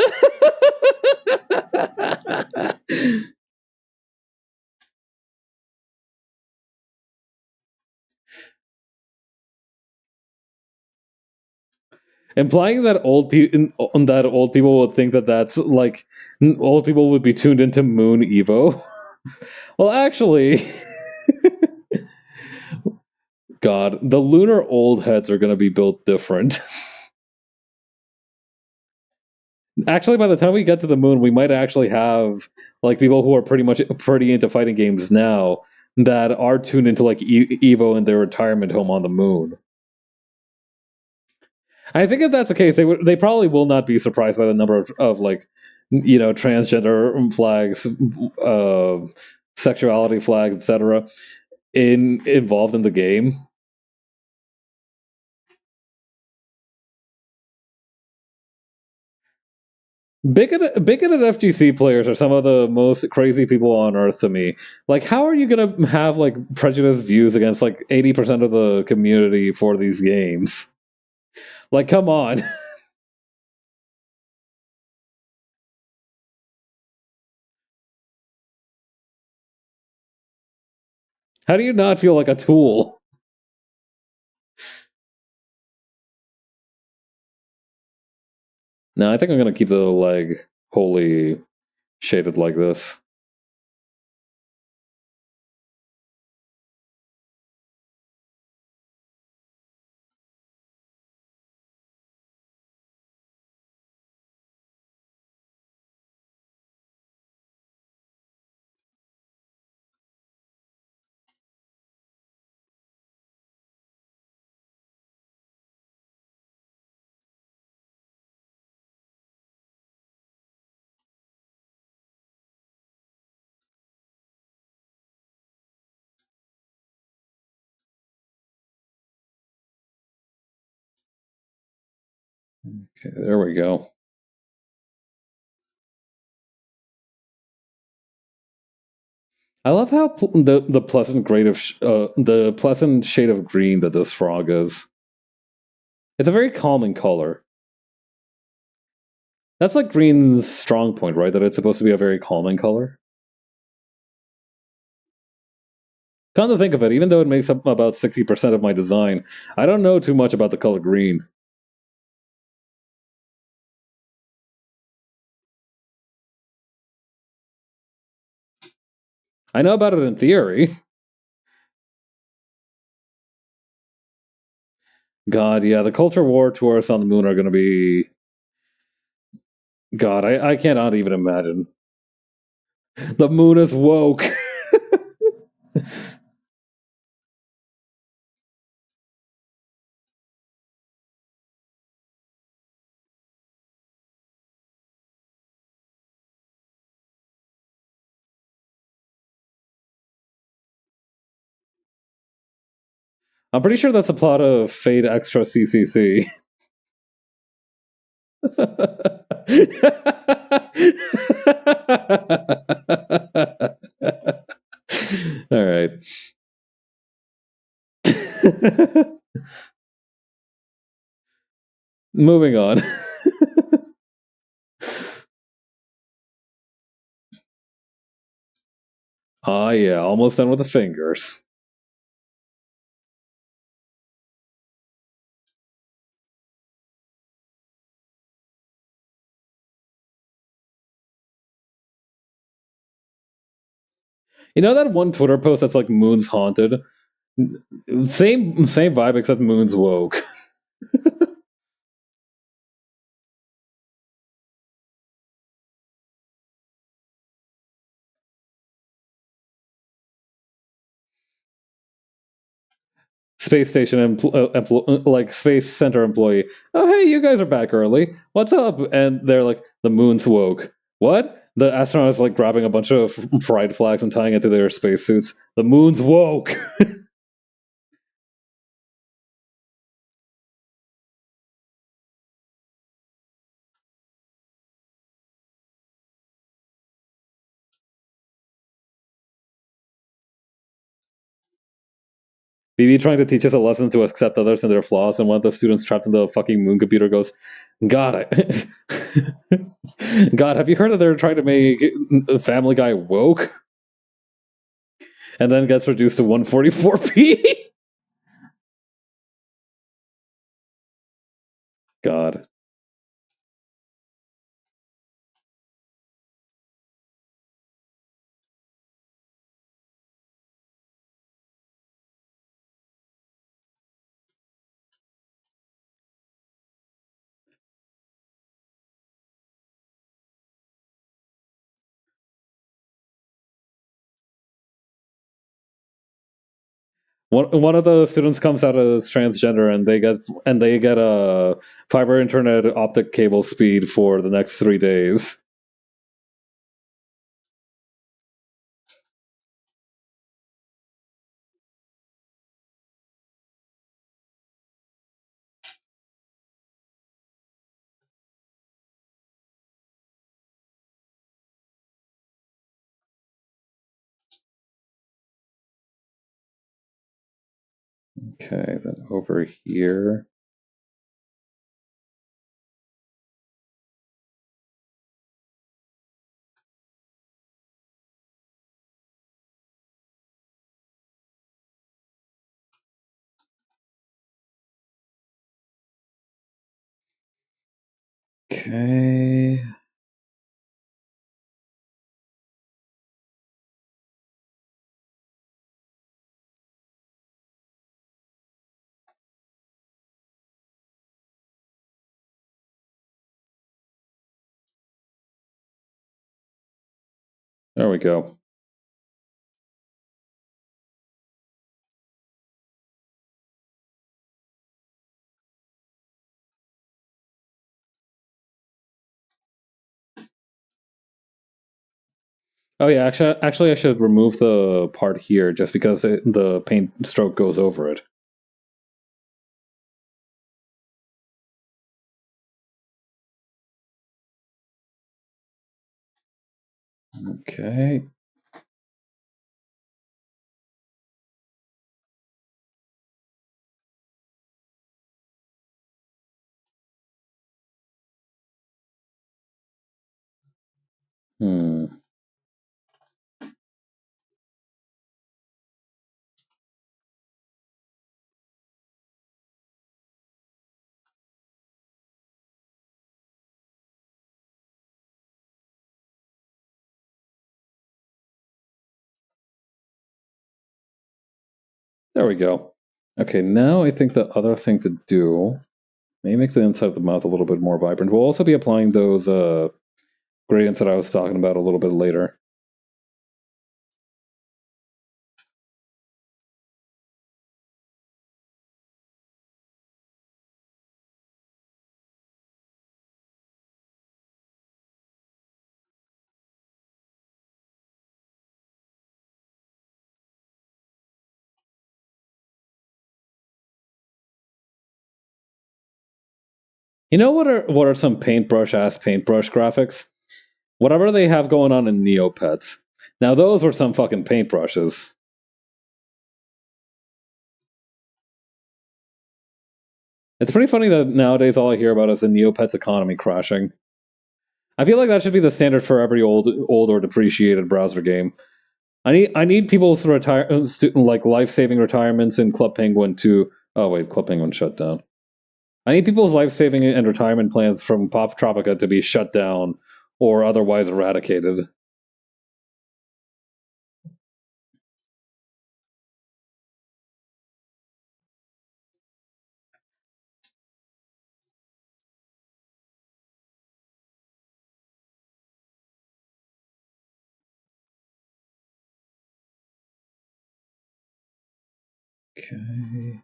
A: Implying that old people would think that that's like old people would be tuned into Moon Evo. Well, actually, God, the lunar old heads are going to be built different. Actually, by the time we get to the moon, we might actually have like people who are pretty into fighting games now that are tuned into like Evo in their retirement home on the moon. I think if that's the case, they probably will not be surprised by the number of like transgender flags, sexuality flags, etc. Involved in the game. Bigoted FGC players are some of the most crazy people on earth to me. Like, how are you gonna have like prejudiced views against like 80% of the community for these games? Like, come on. How do you not feel like a tool? No, I think I'm gonna keep the leg wholly shaded like this. Okay, there we go. I love how the pleasant grade of the pleasant shade of green that this frog is. It's a very calming color. That's like green's strong point, right? That it's supposed to be a very calming color. Come to think of it, even though it makes up about 60% of my design, I don't know too much about the color green. I know about it in theory. God, yeah, the culture war tourists on the moon are going to be. God, I cannot even imagine. The moon is woke. I'm pretty sure that's a plot of Fade Extra CCC. All right. Moving on. Ah, yeah, almost done with the fingers. You know that one Twitter post that's like Moon's haunted? Same vibe, except Moon's woke. Space station like space center employee. Oh, hey, you guys are back early. What's up? And they're like, the moon's woke. What? The astronauts like grabbing a bunch of pride flags and tying it to their spacesuits. The moon's woke. BB trying to teach us a lesson to accept others and their flaws, and one of the students trapped in the fucking moon computer goes, God, God, have you heard that they're trying to make Family Guy woke? And then gets reduced to 144p? God. One of the students comes out as transgender, and they get a fiber internet optic cable speed for the next 3 days. Okay, then over here. Okay. There we go. Oh yeah, actually, I should remove the part here just because the paint stroke goes over it. Okay. Hmm. There we go. Okay, now I think the other thing to do, maybe make the inside of the mouth a little bit more vibrant. We'll also be applying those gradients that I was talking about a little bit later. You know what are some paintbrush graphics? Whatever they have going on in Neopets. Now those were some fucking paintbrushes. It's pretty funny that nowadays all I hear about is the Neopets economy crashing. I feel like that should be the standard for every old or depreciated browser game. I need people's like life saving retirements in Club Penguin to. Oh wait, Club Penguin shut down. I need people's life saving and retirement plans from Pop Tropica to be shut down or otherwise eradicated. Okay.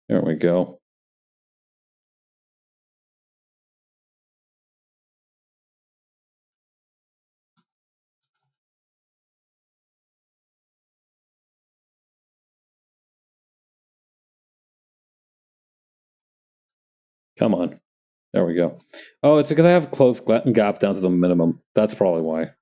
A: There we go. Come on. There we go. Oh, it's because I have close gap down to the minimum. That's probably why.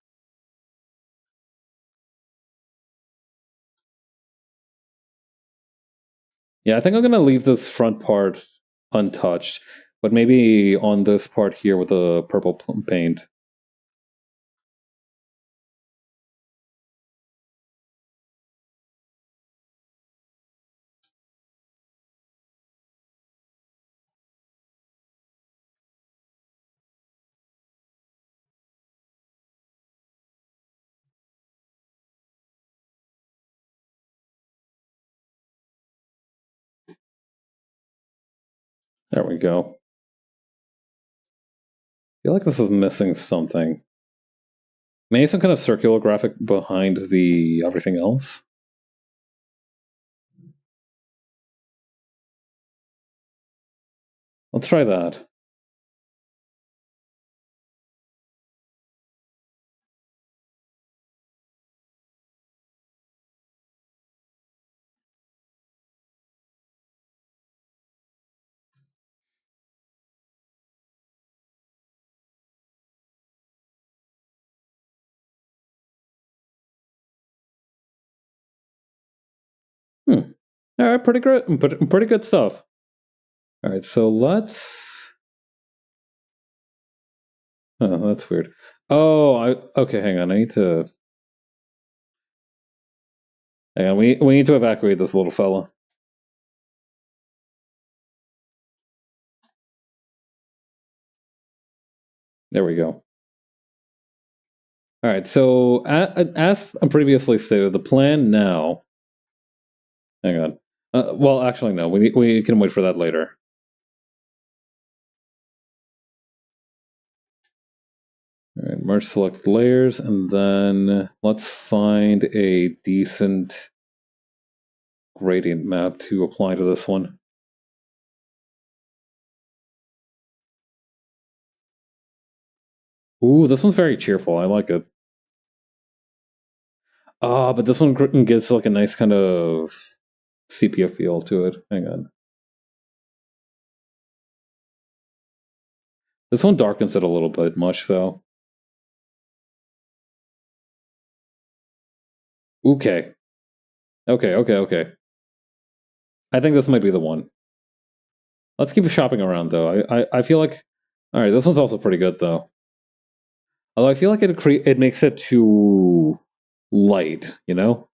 A: Yeah, I think I'm going to leave this front part untouched, but maybe on this part here with the purple paint. There we go. I feel like this is missing something. Maybe some kind of circular graphic behind the everything else. Let's try that. All right, pretty good, pretty good stuff. All right, so let's. Oh, that's weird. Oh, okay. Hang on. I need to. Hang on. We need to evacuate this little fella. There we go. All right. So as previously stated, the plan now. Hang on. Well, actually, no. We can wait for that later. All right, merge select layers, and then let's find a decent gradient map to apply to this one. Ooh, this one's very cheerful. I like it. But this one gives like a nice kind of sepia feel to it. Hang on. This one darkens it a little bit much, though. Okay. Okay. I think this might be the one. Let's keep shopping around, though. I feel like... Alright, this one's also pretty good, though. Although I feel like it makes it too light, you know?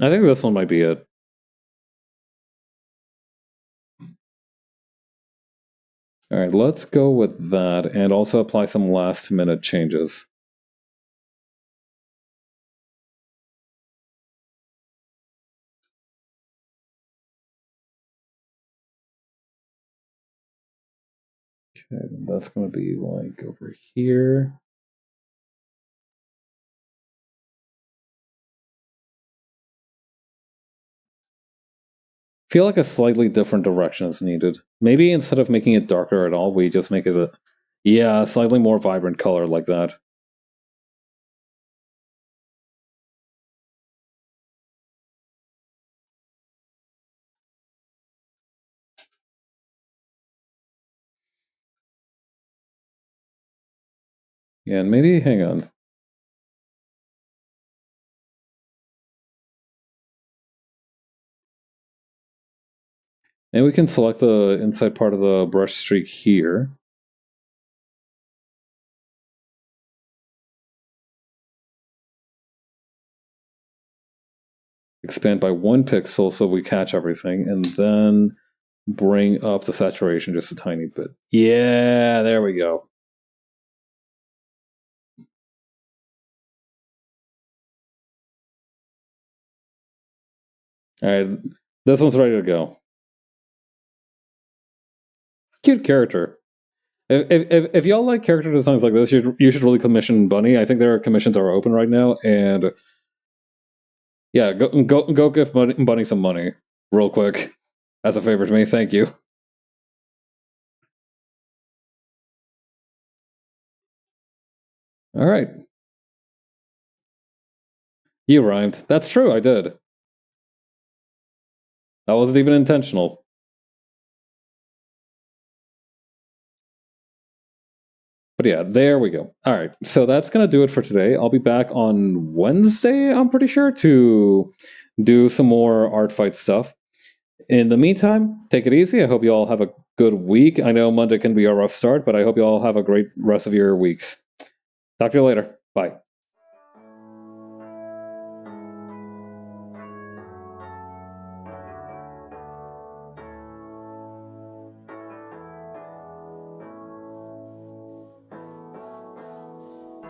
A: I think this one might be it. Alright, let's go with that, and also apply some last-minute changes. Okay, that's going to be like over here. Feel like a slightly different direction is needed. Maybe instead of making it darker at all, we just make it a slightly more vibrant color like that. Yeah, and maybe hang on. And we can select the inside part of the brush streak here. Expand by 1 pixel so we catch everything, and then bring up the saturation just a tiny bit. Yeah, there we go. Alright, this one's ready to go. Cute character. If y'all like character designs like this, you should really commission Bunny. I think their commissions are open right now, and yeah, go give Bunny some money real quick as a favor to me. Thank you. All right, you rhymed. That's true. I did. That wasn't even intentional. But yeah, there we go. All right, so that's gonna do it for today. I'll be back on Wednesday, I'm pretty sure, to do some more art fight stuff. In the meantime, take it easy. I hope you all have a good week. I know Monday can be a rough start, but I hope you all have a great rest of your weeks. Talk to you later. Bye.